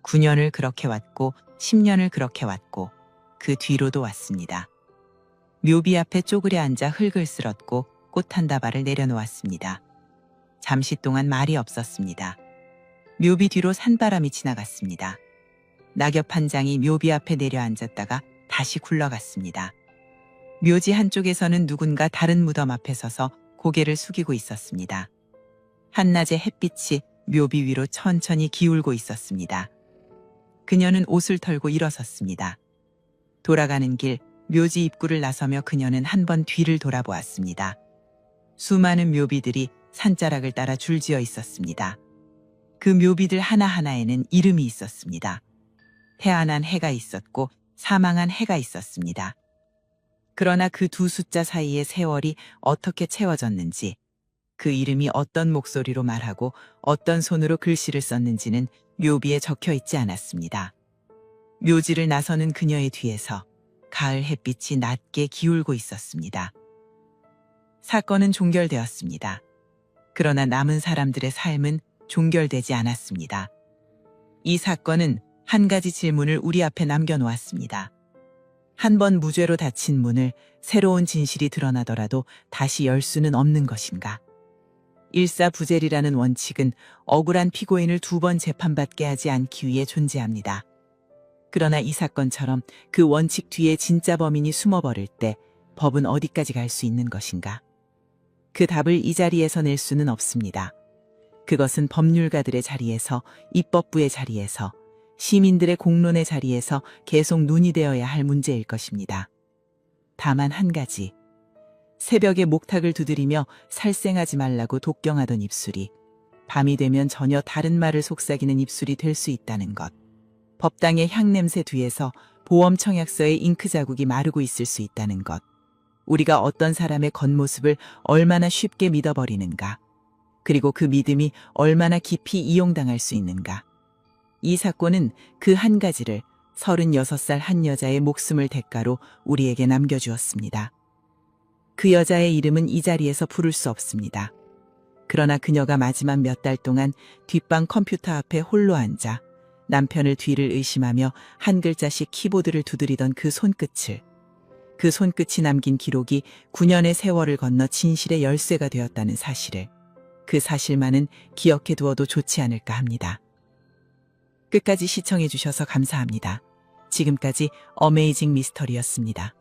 9년을 그렇게 왔고 10년을 그렇게 왔고 그 뒤로도 왔습니다. 묘비 앞에 쪼그려 앉아 흙을 쓸었고 꽃 한 다발을 내려놓았습니다. 잠시 동안 말이 없었습니다. 묘비 뒤로 산바람이 지나갔습니다. 낙엽 한 장이 묘비 앞에 내려앉았다가 다시 굴러갔습니다. 묘지 한쪽에서는 누군가 다른 무덤 앞에 서서 고개를 숙이고 있었습니다. 한낮의 햇빛이 묘비 위로 천천히 기울고 있었습니다. 그녀는 옷을 털고 일어섰습니다. 돌아가는 길 묘지 입구를 나서며 그녀는 한 번 뒤를 돌아보았습니다. 수많은 묘비들이 산자락을 따라 줄지어 있었습니다. 그 묘비들 하나하나에는 이름이 있었습니다. 태어난 해가 있었고 사망한 해가 있었습니다. 그러나 그 두 숫자 사이의 세월이 어떻게 채워졌는지, 그 이름이 어떤 목소리로 말하고 어떤 손으로 글씨를 썼는지는 묘비에 적혀 있지 않았습니다. 묘지를 나서는 그녀의 뒤에서 가을 햇빛이 낮게 기울고 있었습니다. 사건은 종결되었습니다. 그러나 남은 사람들의 삶은 종결되지 않았습니다. 이 사건은 한 가지 질문을 우리 앞에 남겨놓았습니다. 한 번 무죄로 닫힌 문을 새로운 진실이 드러나더라도 다시 열 수는 없는 것인가? 일사부재리라는 원칙은 억울한 피고인을 2번 재판받게 하지 않기 위해 존재합니다. 그러나 이 사건처럼 그 원칙 뒤에 진짜 범인이 숨어버릴 때 법은 어디까지 갈 수 있는 것인가? 그 답을 이 자리에서 낼 수는 없습니다. 그것은 법률가들의 자리에서, 입법부의 자리에서, 시민들의 공론의 자리에서 계속 논의되어야 할 문제일 것입니다. 다만 한 가지, 새벽에 목탁을 두드리며 살생하지 말라고 독경하던 입술이 밤이 되면 전혀 다른 말을 속삭이는 입술이 될 수 있다는 것. 법당의 향냄새 뒤에서 보험 청약서의 잉크 자국이 마르고 있을 수 있다는 것. 우리가 어떤 사람의 겉모습을 얼마나 쉽게 믿어버리는가. 그리고 그 믿음이 얼마나 깊이 이용당할 수 있는가. 이 사건은 그 한 가지를 36살 한 여자의 목숨을 대가로 우리에게 남겨주었습니다. 그 여자의 이름은 이 자리에서 부를 수 없습니다. 그러나 그녀가 마지막 몇 달 동안 뒷방 컴퓨터 앞에 홀로 앉아 남편을 뒤를 의심하며 한 글자씩 키보드를 두드리던 그 손끝이 남긴 기록이 9년의 세월을 건너 진실의 열쇠가 되었다는 사실을, 그 사실만은 기억해 두어도 좋지 않을까 합니다. 끝까지 시청해 주셔서 감사합니다. 지금까지 어메이징 미스터리였습니다.